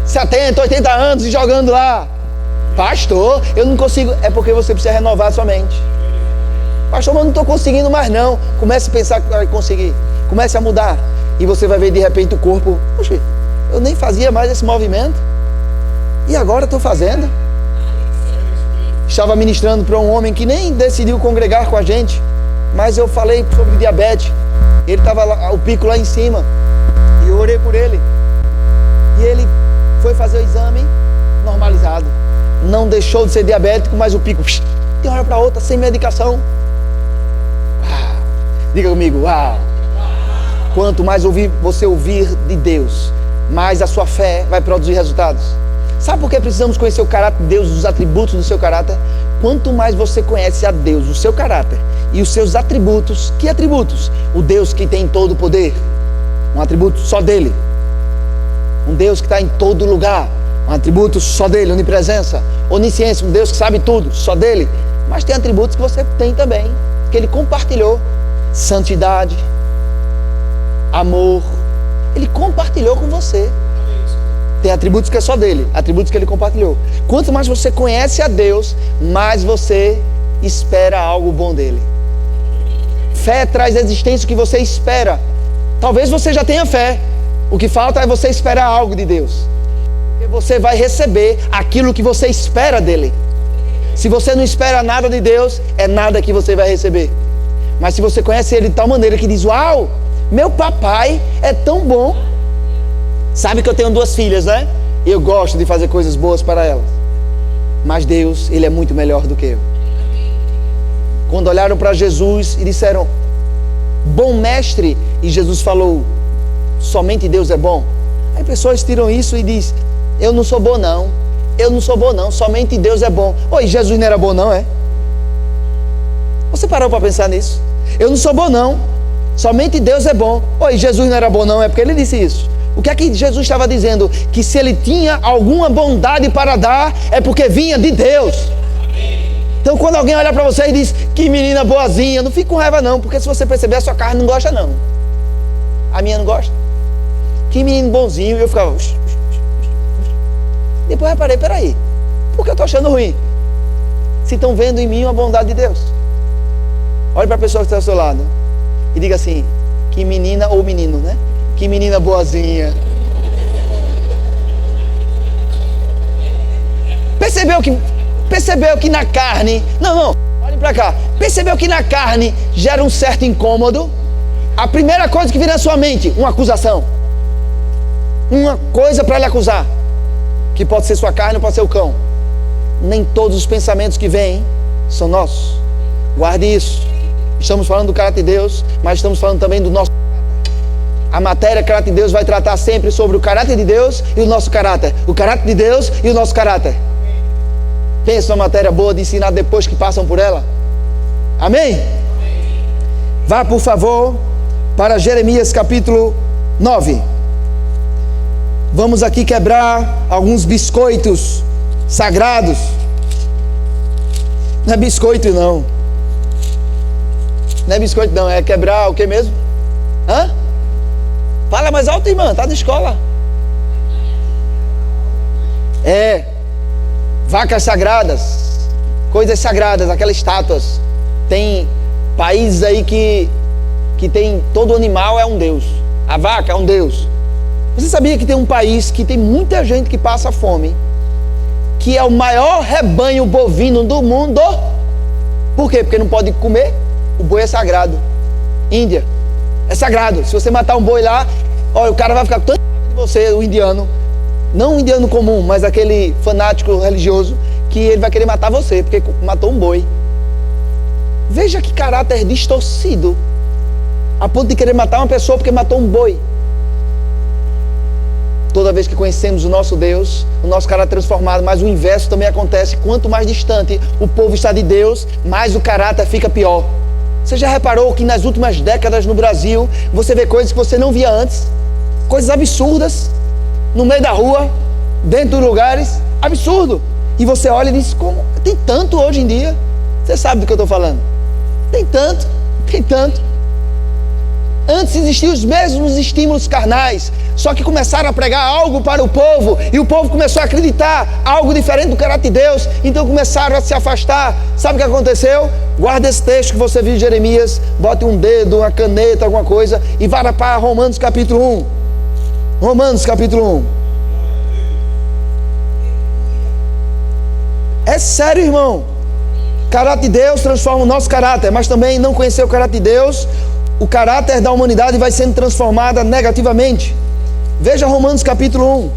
70, 80 anos e jogando lá. Pastor, eu não consigo. É porque você precisa renovar a sua mente. Pastor, mas eu não estou conseguindo mais não. Comece a pensar que vai conseguir. Comece a mudar. E você vai ver de repente o corpo. Puxa, eu nem fazia mais esse movimento. E agora estou fazendo. Estava ministrando para um homem que nem decidiu congregar com a gente. Mas eu falei sobre diabetes. Ele estava lá, o pico lá em cima. E eu orei por ele. E ele foi fazer o exame normalizado. Não deixou de ser diabético, mas o pico de uma hora para outra, sem medicação. Uau. Diga comigo, uau. Quanto mais você ouvir de Deus, mais a sua fé vai produzir resultados. Sabe por que precisamos conhecer o caráter de Deus, os atributos do seu caráter? Quanto mais você conhece a Deus, o seu caráter e os seus atributos. Que atributos? O Deus que tem todo o poder. Um atributo só dele. Um Deus que está em todo lugar. Um atributo só dele, onipresença, onisciência, um Deus que sabe tudo, só dele. Mas tem atributos que você tem também, que ele compartilhou. Santidade, amor, ele compartilhou com você. Tem atributos que é só dele, atributos que ele compartilhou. Quanto mais você conhece a Deus, mais você espera algo bom dele. Fé traz a existência o que você espera. Talvez você já tenha fé. O que falta é você esperar algo de Deus. Porque você vai receber aquilo que você espera dele. Se você não espera nada de Deus, é nada que você vai receber. Mas se você conhece ele de tal maneira que diz, uau, meu papai é tão bom. Sabe que eu tenho 2 filhas, né? E eu gosto de fazer coisas boas para elas. Mas Deus, ele é muito melhor do que eu. Quando olharam para Jesus e disseram, bom mestre, e Jesus falou, somente Deus é bom. Aí pessoas tiram isso e dizem, eu não sou bom não, eu não sou bom não, somente Deus é bom. Oi, Jesus não era bom não, é? Você parou para pensar nisso? Eu não sou bom não, somente Deus é bom. Oi, Jesus não era bom não, é porque ele disse isso. O que é que Jesus estava dizendo? Que se ele tinha alguma bondade para dar, é porque vinha de Deus. Então quando alguém olha para você e diz, que menina boazinha, não fique com raiva não, porque se você perceber, a sua carne não gosta não. A minha não gosta. Que menino bonzinho. E eu ficava... Depois reparei, peraí, por que eu estou achando ruim? Se estão vendo em mim uma bondade de Deus. Olhe para a pessoa que está ao seu lado e diga assim, que menina ou menino, né? Que menina boazinha. Percebeu que na carne... Não, olhe para cá. Percebeu que na carne gera um certo incômodo? A primeira coisa que vem na sua mente, uma acusação. Uma coisa para lhe acusar. Que pode ser sua carne ou pode ser o cão. Nem todos os pensamentos que vêm são nossos. Guarde isso. Estamos falando do caráter de Deus, mas estamos falando também do nosso caráter. A matéria caráter de Deus vai tratar sempre sobre o caráter de Deus e o nosso caráter. O caráter de Deus e o nosso caráter. Pensa numa matéria boa de ensinar depois que passam por ela. Amém? Vá, por favor, para Jeremias capítulo 9. Vamos aqui quebrar alguns biscoitos sagrados. Não é biscoito não. Não é biscoito não, é quebrar o que mesmo? Hã? Fala mais alto, irmã, tá na escola. É. Vacas sagradas. Coisas sagradas, aquelas estátuas. Tem países aí que tem todo animal é um deus. A vaca é um deus. Você sabia que tem um país que tem muita gente que passa fome, que é o maior rebanho bovino do mundo? Por quê? Porque não pode comer. O boi é sagrado. Índia é sagrado. Se você matar um boi lá, olha, o cara vai ficar com tanta raiva de você, o indiano, não o indiano comum, mas aquele fanático religioso, que ele vai querer matar você porque matou um boi. Veja que caráter distorcido, a ponto de querer matar uma pessoa porque matou um boi. Toda vez que conhecemos o nosso Deus, o nosso caráter é transformado, mas o inverso também acontece. Quanto mais distante o povo está de Deus, mais o caráter fica pior. Você já reparou que nas últimas décadas no Brasil, você vê coisas que você não via antes? Coisas absurdas, no meio da rua, dentro de lugares, absurdo. E você olha e diz, como? Tem tanto hoje em dia. Você sabe do que eu estou falando. Tem tanto, tem tanto. Antes existiam os mesmos estímulos carnais, só que começaram a pregar algo para o povo, e o povo começou a acreditar algo diferente do caráter de Deus, então começaram a se afastar. Sabe o que aconteceu? Guarda esse texto que você viu de Jeremias, bote um dedo, uma caneta, alguma coisa, e vá para Romanos capítulo 1. Romanos capítulo 1. É sério, irmão. Caráter de Deus transforma o nosso caráter, mas também não conhecer o caráter de Deus, o caráter da humanidade vai sendo transformada negativamente. Veja Romanos capítulo 1.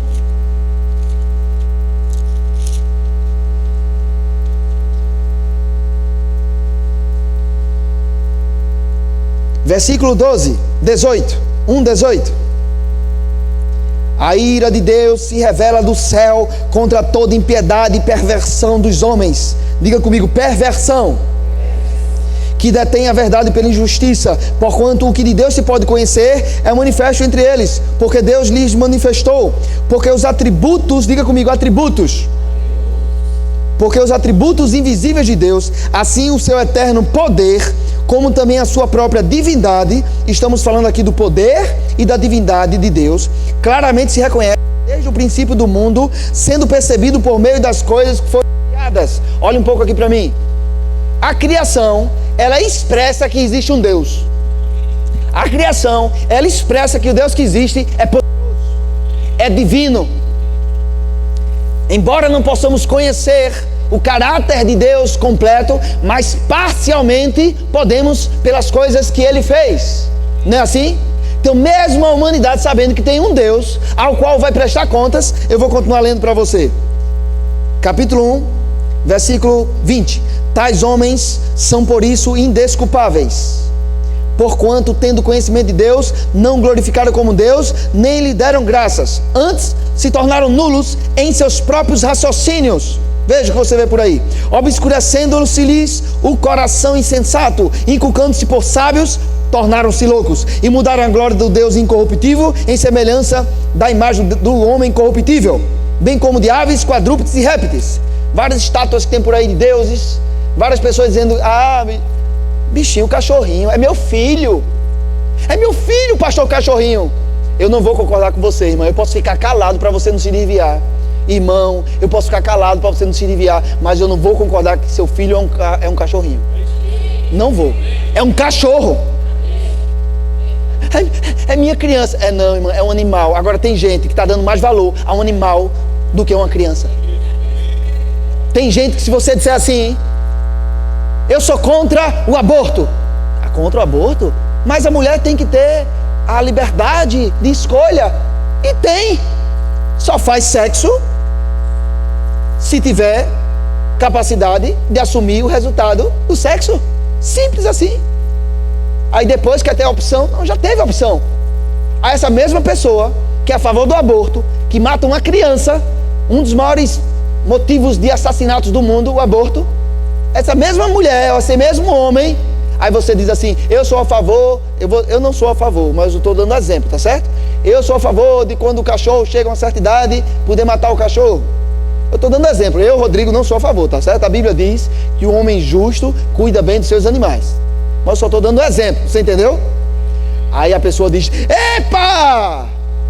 Versículo 18. 1:18. A ira de Deus se revela do céu contra toda impiedade e perversão dos homens. Diga comigo, perversão. Que detém a verdade pela injustiça, porquanto o que de Deus se pode conhecer é manifesto entre eles, porque Deus lhes manifestou. Porque os atributos, diga comigo, atributos. Porque os atributos invisíveis de Deus, assim o seu eterno poder, como também a sua própria divindade, estamos falando aqui do poder e da divindade de Deus, claramente se reconhece desde o princípio do mundo, sendo percebido por meio das coisas que foram criadas. Olha um pouco aqui para mim. A criação, ela expressa que existe um Deus. A criação, ela expressa que o Deus que existe é poderoso, é divino. Embora não possamos conhecer o caráter de Deus completo, mas parcialmente podemos pelas coisas que Ele fez. Não é assim? Então, mesmo a humanidade sabendo que tem um Deus ao qual vai prestar contas, eu vou continuar lendo para você. Capítulo 1, versículo 20. Tais homens são por isso indesculpáveis, porquanto, tendo conhecimento de Deus, não glorificaram como Deus, nem lhe deram graças. Antes, se tornaram nulos em seus próprios raciocínios. Veja o que você vê por aí. Obscurecendo-se-lhes o coração insensato, inculcando-se por sábios, tornaram-se loucos, e mudaram a glória do Deus incorruptível em semelhança da imagem do homem corruptível, bem como de aves, quadrúpedes e répteis. Várias estátuas que tem por aí de deuses, várias pessoas dizendo, bichinho, cachorrinho, é meu filho, pastor cachorrinho. Eu não vou concordar com você, irmão. Eu posso ficar calado para você não se desviar. Irmão, eu posso ficar calado para você não se desviar, mas eu não vou concordar que seu filho é um cachorrinho. Não vou. É um cachorro. É minha criança. Não, irmão, é um animal. Agora tem gente que está dando mais valor a um animal do que a uma criança. Tem gente que, se você disser assim, eu sou contra o aborto. Contra o aborto? Mas a mulher tem que ter a liberdade de escolha. E tem. Só faz sexo se tiver capacidade de assumir o resultado do sexo. Simples assim. Aí depois quer ter a opção. Não, já teve a opção. Aí essa mesma pessoa que é a favor do aborto, que mata uma criança, um dos maiores motivos de assassinatos do mundo, o aborto, essa mesma mulher, esse mesmo homem, aí você diz assim, eu sou a favor, eu não sou a favor, mas eu estou dando exemplo, tá certo? Eu sou a favor de quando o cachorro chega a uma certa idade, poder matar o cachorro. Eu estou dando exemplo, eu, Rodrigo, não sou a favor, tá certo? A Bíblia diz que o homem justo cuida bem dos seus animais. Mas eu só estou dando exemplo, você entendeu? Aí a pessoa diz, epa,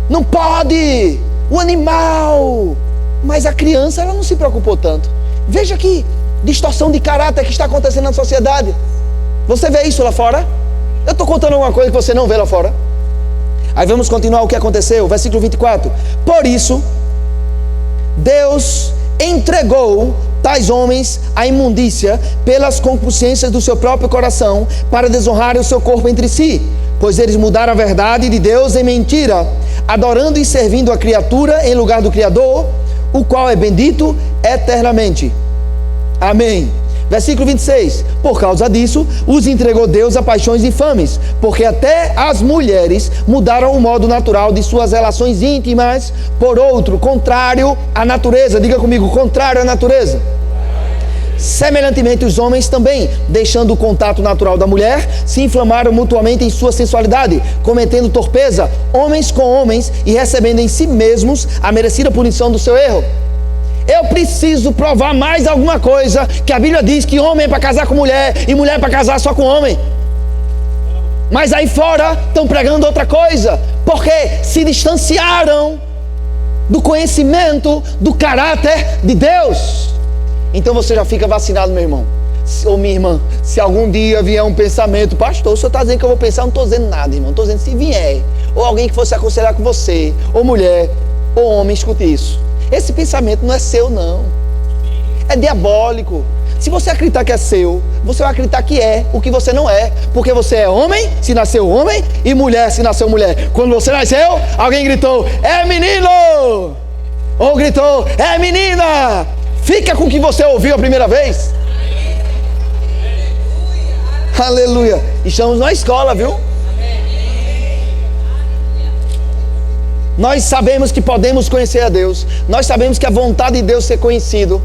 não pode, o animal. Mas a criança, ela não se preocupou tanto. Veja que distorção de caráter que está acontecendo na sociedade. Você vê isso lá fora? Eu estou contando alguma coisa que você não vê lá fora. Aí vamos continuar o que aconteceu, versículo 24. Por isso, Deus entregou tais homens à imundícia pelas concupiscências do seu próprio coração, para desonrarem o seu corpo entre si, pois eles mudaram a verdade de Deus em mentira, adorando e servindo a criatura em lugar do Criador, o qual é bendito eternamente. Amém. Versículo 26. Por causa disso, os entregou Deus a paixões infames, porque até as mulheres mudaram o modo natural de suas relações íntimas por outro, contrário à natureza. Diga comigo, contrário à natureza. Semelhantemente, os homens também, deixando o contato natural da mulher, se inflamaram mutuamente em sua sensualidade, cometendo torpeza, homens com homens, e recebendo em si mesmos a merecida punição do seu erro. Eu preciso provar mais alguma coisa, que a Bíblia diz que homem é para casar com mulher e mulher é para casar só com homem. Mas aí fora estão pregando outra coisa, porque se distanciaram do conhecimento, do caráter de Deus. Então você já fica vacinado, meu irmão ou minha irmã. Se algum dia vier um pensamento, pastor, o senhor está dizendo que eu vou pensar? Eu não estou dizendo nada, irmão. Estou dizendo se vier, ou alguém que fosse aconselhar com você, ou mulher, ou homem, escute isso. Esse pensamento não é seu, não. É diabólico. Se você acreditar que é seu, você vai acreditar que é o que você não é. Porque você é homem, se nasceu homem, e mulher, se nasceu mulher. Quando você nasceu, alguém gritou, é menino! Ou gritou, é menina! Fica com o que você ouviu a primeira vez. Aleluia. Estamos na escola, viu? Nós sabemos que podemos conhecer a Deus. Nós sabemos que a vontade de Deus é ser conhecido.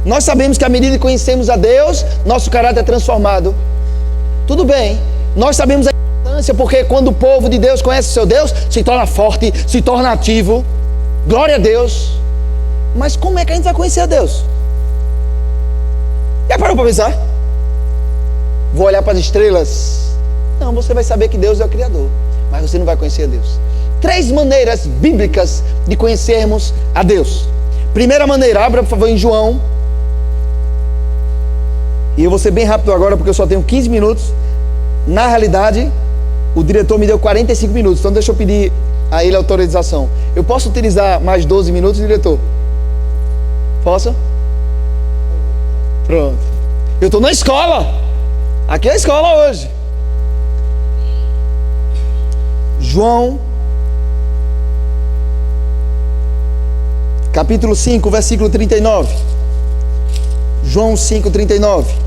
Nós sabemos que à medida que conhecemos a Deus, nosso caráter é transformado. Tudo bem. Nós sabemos a importância, porque quando o povo de Deus conhece o seu Deus, se torna forte, se torna ativo. Glória a Deus. Mas como é que a gente vai conhecer a Deus? Já parou para pensar? Vou olhar para as estrelas? Não, você vai saber que Deus é o Criador, mas você não vai conhecer a Deus. 3 maneiras bíblicas de conhecermos a Deus. Primeira maneira, abra por favor em João. E eu vou ser bem rápido agora, porque eu só tenho 15 minutos. Na realidade, o diretor me deu 45 minutos, então deixa eu pedir a ele autorização. Eu posso utilizar mais 12 minutos, diretor? Posso? Pronto. Eu estou na escola. Aqui é a escola hoje. João capítulo 5, versículo 39. João 5, 39.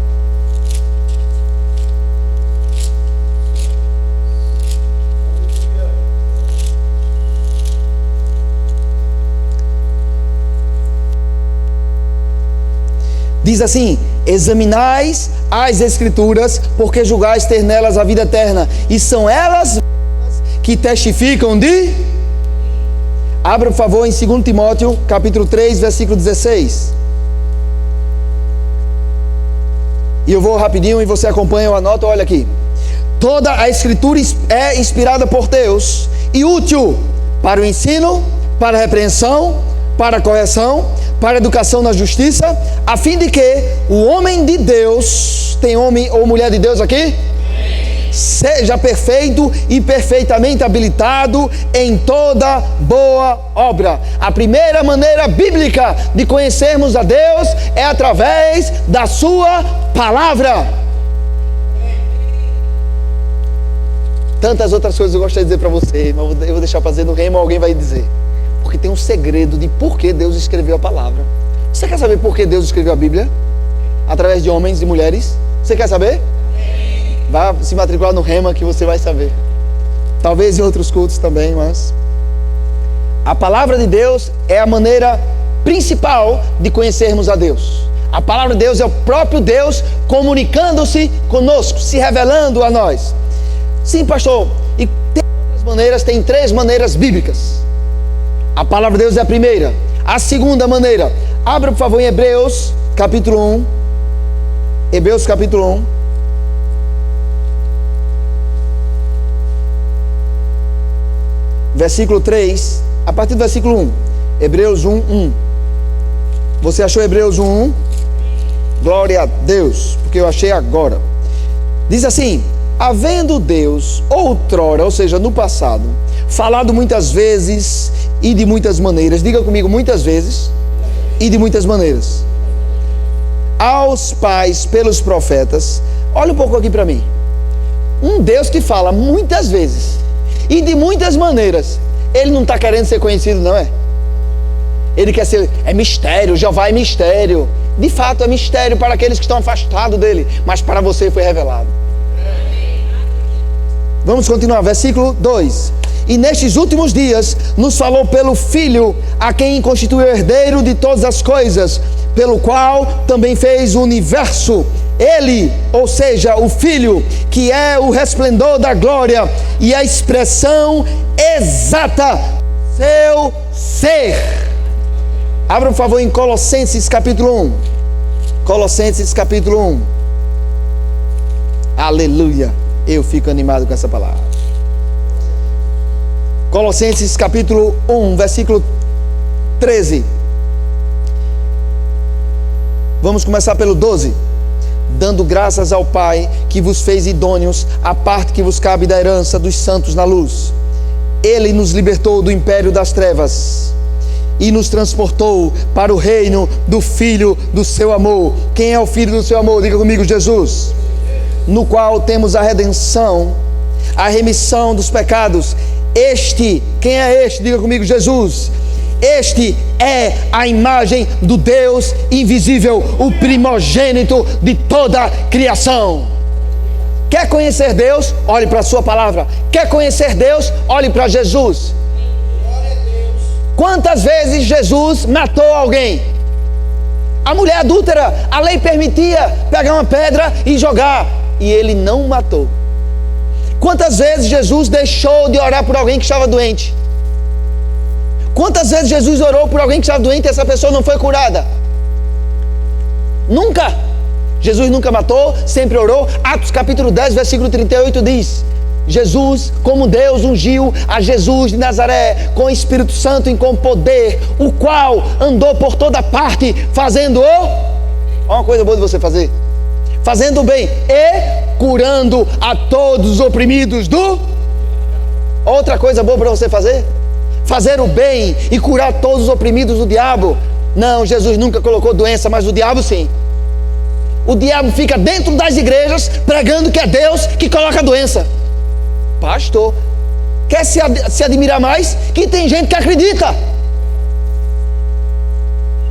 Diz assim: examinais as Escrituras, porque julgais ter nelas a vida eterna, e são elas que testificam de... Abra por favor em 2 Timóteo, capítulo 3, versículo 16. E eu vou rapidinho e você acompanha ou anota, olha aqui. Toda a Escritura é inspirada por Deus e útil para o ensino, para a repreensão, para a correção, para a educação na justiça, a fim de que o homem de Deus, tem homem ou mulher de Deus aqui? Seja perfeito e perfeitamente habilitado em toda boa obra. A primeira maneira bíblica de conhecermos a Deus é através da sua palavra. Tantas outras coisas eu gostaria de dizer para você, mas eu vou deixar para dizer no remo, alguém vai dizer. Porque tem um segredo de por que Deus escreveu a palavra. Você quer saber por que Deus escreveu a Bíblia? Através de homens e mulheres? Você quer saber? Vá se matricular no Rema que você vai saber. Talvez em outros cultos também, mas... A palavra de Deus é a maneira principal de conhecermos a Deus. A palavra de Deus é o próprio Deus comunicando-se conosco, se revelando a nós. Sim, pastor. E tem outras maneiras, tem 3 maneiras bíblicas. A palavra de Deus é a primeira. A segunda maneira, abra por favor em Hebreus capítulo 1. Hebreus capítulo 1. Versículo 3, a partir do versículo 1. Hebreus 1, 1. Você achou Hebreus 1, 1? Glória a Deus, porque eu achei agora. Diz assim: havendo Deus outrora, ou seja, no passado, falado muitas vezes e de muitas maneiras, diga comigo, muitas vezes e de muitas maneiras, aos pais pelos profetas. Olha um pouco aqui para mim. Um Deus que fala muitas vezes e de muitas maneiras, ele não está querendo ser conhecido, não é? Ele quer ser, é mistério, Jeová é mistério. De fato é mistério para aqueles que estão afastados dele, mas para você foi revelado. Vamos continuar, versículo 2. E nestes últimos dias nos falou pelo Filho, a quem constituiu herdeiro de todas as coisas, pelo qual também fez o universo. Ele, ou seja, o Filho, que é o resplendor da glória e a expressão exata do seu ser. Abra, por favor, em Colossenses capítulo 1. Colossenses capítulo 1. Aleluia. Eu fico animado com essa palavra. Colossenses capítulo 1, versículo 13. Vamos começar pelo 12. Dando graças ao Pai que vos fez idôneos à parte que vos cabe da herança dos santos na luz. Ele nos libertou do império das trevas e nos transportou para o reino do Filho do seu amor. Quem é o Filho do seu amor? Diga comigo, Jesus. No qual temos a redenção, a remissão dos pecados. Este, quem é este? Diga comigo, Jesus. Este é a imagem do Deus invisível, o primogênito de toda a criação. Quer conhecer Deus? Olhe para a sua palavra. Quer conhecer Deus? Olhe para Jesus. Quantas vezes Jesus matou alguém? A mulher adúltera, a lei permitia pegar uma pedra e jogar, e ele não matou. Quantas vezes Jesus deixou de orar por alguém que estava doente? Quantas vezes Jesus orou por alguém que estava doente e essa pessoa não foi curada? Nunca. Jesus nunca matou, sempre orou. Atos capítulo 10, versículo 38 diz: Jesus, como Deus ungiu a Jesus de Nazaré com o Espírito Santo e com poder, o qual andou por toda parte fazendo uma coisa boa de você fazer, fazendo o bem e curando a todos os oprimidos do... Outra coisa boa para você fazer? Fazer o bem e curar todos os oprimidos do diabo. Não, Jesus nunca colocou doença, mas o diabo sim. O diabo fica dentro das igrejas pregando que é Deus que coloca a doença. Pastor, quer se admirar mais? Que tem gente que acredita.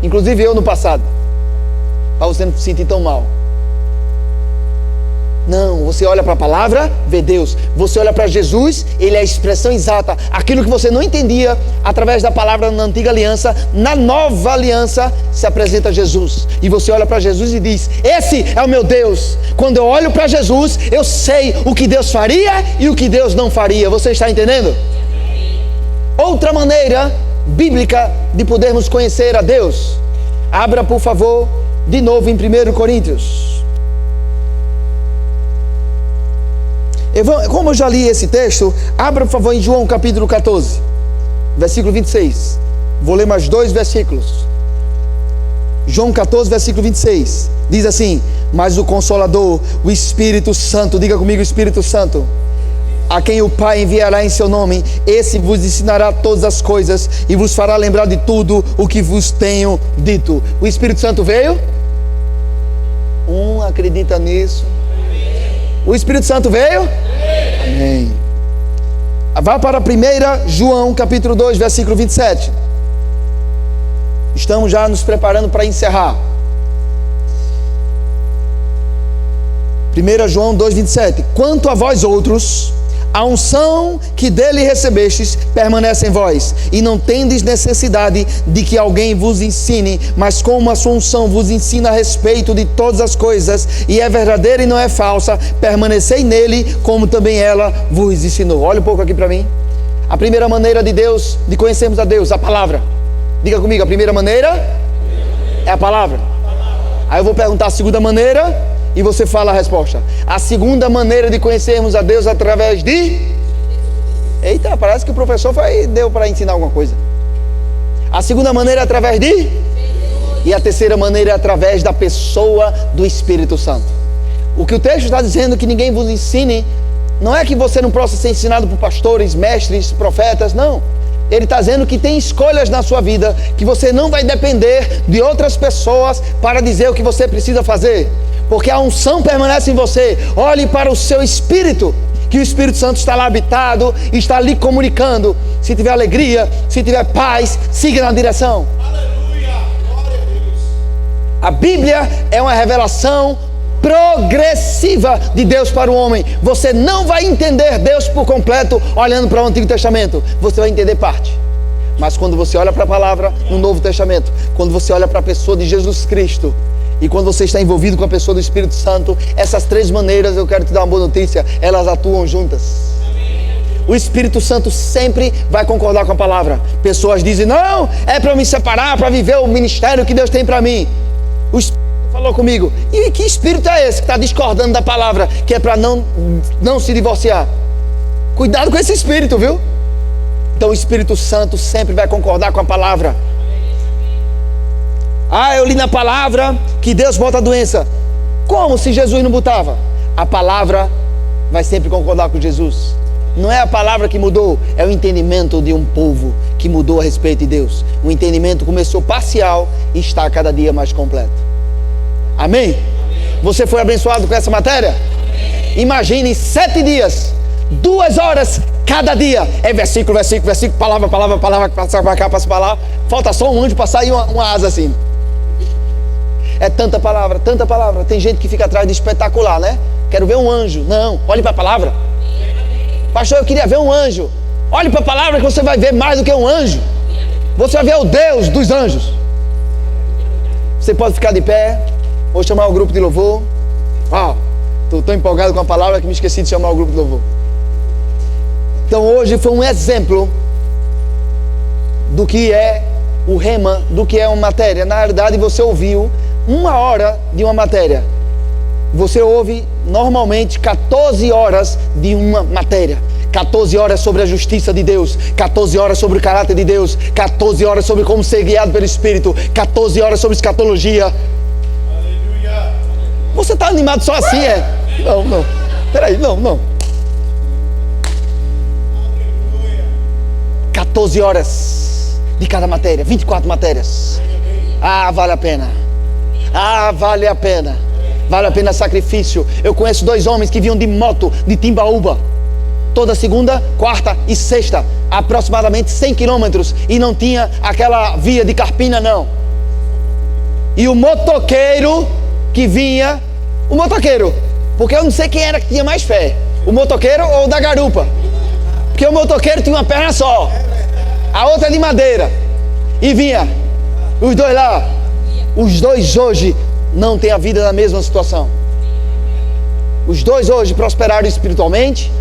Inclusive eu no passado, para você não se sentir tão mal. Não, você olha para a palavra, vê Deus. Você olha para Jesus, Ele é a expressão exata. Aquilo que você não entendia através da palavra na antiga aliança, na nova aliança se apresenta Jesus. E você olha para Jesus e diz: esse é o meu Deus. Quando eu olho para Jesus, eu sei o que Deus faria e o que Deus não faria. Você está entendendo? Outra maneira bíblica de podermos conhecer a Deus. Abra, por favor, de novo em 1 Coríntios. Como eu já li esse texto, abra por favor em João capítulo 14, versículo 26. Vou ler mais 2 versículos. João 14, versículo 26. Diz assim: mas o Consolador, o Espírito Santo, diga comigo, Espírito Santo, a quem o Pai enviará em seu nome, esse vos ensinará todas as coisas e vos fará lembrar de tudo o que vos tenho dito. O Espírito Santo veio? Acredita nisso? O Espírito Santo veio? Amém. Vá para 1 João capítulo 2, versículo 27. Estamos já nos preparando para encerrar. 1 João 2, 27. Quanto a vós outros, a unção que dele recebestes permanece em vós, e não tendes necessidade de que alguém vos ensine, mas como a sua unção vos ensina a respeito de todas as coisas, e é verdadeira e não é falsa, permanecei nele, como também ela vos ensinou. Olha um pouco aqui para mim. A primeira maneira de Deus, de conhecermos a Deus, a palavra. Diga comigo, a primeira maneira é a palavra. Aí eu vou perguntar a segunda maneira e você fala a resposta. A segunda maneira de conhecermos a Deus é através de... Eita, parece que o professor deu para ensinar alguma coisa. A segunda maneira é através de... E a terceira maneira é através da pessoa do Espírito Santo. O que o texto está dizendo que ninguém vos ensine, não é que você não possa ser ensinado por pastores, mestres, profetas, não. Ele está dizendo que tem escolhas na sua vida, que você não vai depender de outras pessoas para dizer o que você precisa fazer, porque a unção permanece em você. Olhe para o seu espírito, que o Espírito Santo está lá habitado, está lhe comunicando. Se tiver alegria, se tiver paz, siga na direção. Aleluia, glória a Deus. A Bíblia é uma revelação progressiva de Deus para o homem. Você não vai entender Deus por completo olhando para o Antigo Testamento. Você vai entender parte. Mas quando você olha para a palavra no Novo Testamento, quando você olha para a pessoa de Jesus Cristo, e quando você está envolvido com a pessoa do Espírito Santo, essas três maneiras, eu quero te dar uma boa notícia, elas atuam juntas. O Espírito Santo sempre vai concordar com a palavra. Pessoas dizem, não, é para eu me separar, para viver o ministério que Deus tem para mim. O Espírito falou comigo, e que espírito é esse que está discordando da palavra, que é para não se divorciar? Cuidado com esse espírito, viu? Então o Espírito Santo sempre vai concordar com a palavra. Ah, eu li na palavra que Deus bota a doença. Como se Jesus não botava? A palavra vai sempre concordar com Jesus. Não é a palavra que mudou, é o entendimento de um povo que mudou a respeito de Deus. O entendimento começou parcial e está cada dia mais completo. Amém? Você foi abençoado com essa matéria? Imagine 7 dias, 2 horas cada dia. É versículo, versículo, versículo, palavra, palavra, palavra, passa para cá, passa para lá. Falta só um anjo para sair uma asa assim. É tanta palavra, tanta palavra. Tem gente que fica atrás de espetacular, né? Quero ver um anjo. Não, olhe para a palavra. Pastor, eu queria ver um anjo. Olhe para a palavra que você vai ver mais do que um anjo. Você vai ver o Deus dos anjos. Você pode ficar de pé. Vou chamar o grupo de louvor. Estou tão empolgado com a palavra que me esqueci de chamar o grupo de louvor. Então hoje foi um exemplo do que é o rema, do que é uma matéria. Na realidade você ouviu 1 hora de uma matéria. Você ouve normalmente 14 horas de uma matéria. 14 horas sobre a justiça de Deus, 14 horas sobre o caráter de Deus, 14 horas sobre como ser guiado pelo Espírito, 14 horas sobre escatologia. Aleluia. Você está animado só assim, é? Não. Peraí, não. 14 horas de cada matéria, 24 matérias. Vale a pena. Vale a pena. Vale a pena sacrifício. Eu conheço 2 homens que vinham de moto de Timbaúba, toda segunda, quarta e sexta, aproximadamente 100 quilômetros, e não tinha aquela via de Carpina, não. E o motoqueiro que vinha, porque eu não sei quem era que tinha mais fé, o motoqueiro ou o da garupa, porque o motoqueiro tinha uma perna só, a outra de madeira, e vinha, os dois lá, os dois hoje não têm a vida na mesma situação. Os dois hoje prosperaram espiritualmente,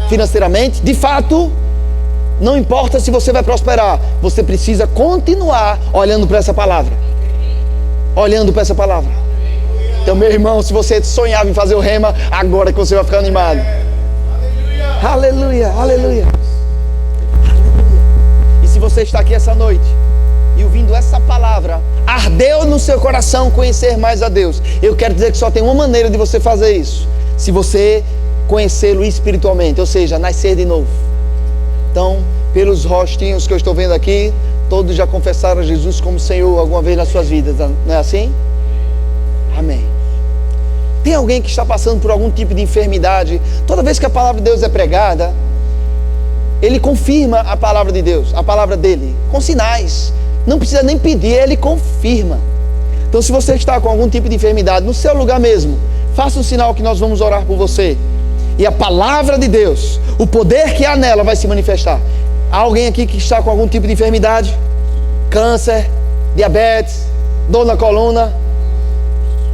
financeiramente. De fato, não importa se você vai prosperar, você precisa continuar olhando para essa palavra. Então, meu irmão, se você sonhava em fazer o rema, agora que você vai ficar animado. Aleluia. E se você está aqui essa noite e ouvindo essa palavra, ardeu no seu coração conhecer mais a Deus, eu quero dizer que só tem uma maneira de você fazer isso: se você conhecê-lo espiritualmente, ou seja, nascer de novo. Então, pelos rostinhos que eu estou vendo aqui, todos já confessaram Jesus como Senhor alguma vez nas suas vidas, não é assim? Amém. Tem alguém que está passando por algum tipo de enfermidade? Toda vez que a palavra de Deus é pregada, ele confirma a palavra de Deus, a palavra dele, com sinais. Não precisa nem pedir, ele confirma. Então, se você está com algum tipo de enfermidade, no seu lugar mesmo, faça um sinal que nós vamos orar por você. E a palavra de Deus, o poder que há nela vai se manifestar. Há alguém aqui que está com algum tipo de enfermidade? Câncer, diabetes, dor na coluna,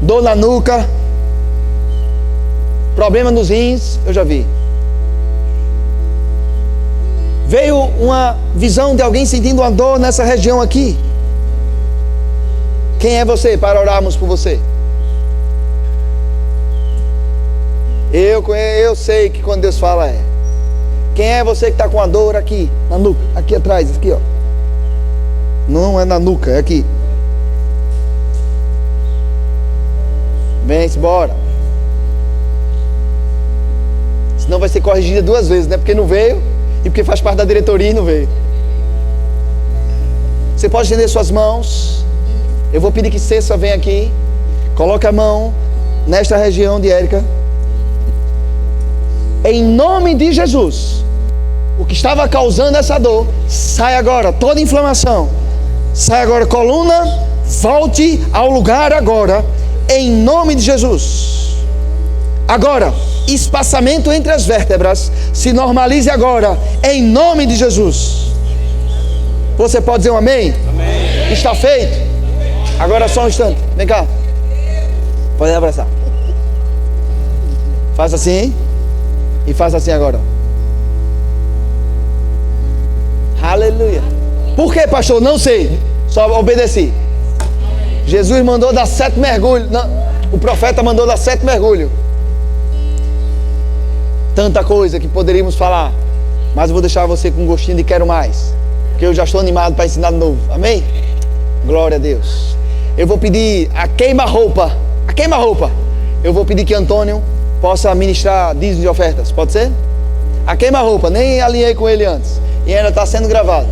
dor na nuca, problema nos rins, eu já vi. Veio uma visão de alguém sentindo uma dor nessa região aqui. Quem é você para orarmos por você? Eu sei que quando Deus fala é. Quem é você que está com a dor aqui, na nuca, aqui atrás, aqui ó. Não é na nuca, é aqui. Vem-se, bora. Senão vai ser corrigida 2 vezes, né? Porque não veio e porque faz parte da diretoria e não veio. Você pode estender suas mãos. Eu vou pedir que Cessa venha aqui. Coloque a mão nesta região de Érica. Em nome de Jesus, o que estava causando essa dor, sai agora. Toda inflamação, sai agora. Coluna, volte ao lugar agora. Em nome de Jesus. Agora, espaçamento entre as vértebras se normalize agora. Em nome de Jesus. Você pode dizer um amém? Amém. Está feito. Agora só um instante. Vem cá. Pode abraçar. Faz assim. E faz assim agora. Aleluia. Por que, pastor? Não sei. Só obedeci. Jesus mandou dar 7 mergulhos. Não, o profeta mandou dar 7 mergulhos. Tanta coisa que poderíamos falar. Mas eu vou deixar você com um gostinho de quero mais. Porque eu já estou animado para ensinar de novo. Amém? Glória a Deus. Eu vou pedir a queima-roupa. A queima-roupa. Eu vou pedir que Antônio possa ministrar dízimos de ofertas. Pode ser? A queima-roupa. Nem alinhei com ele antes. E ainda está sendo gravado.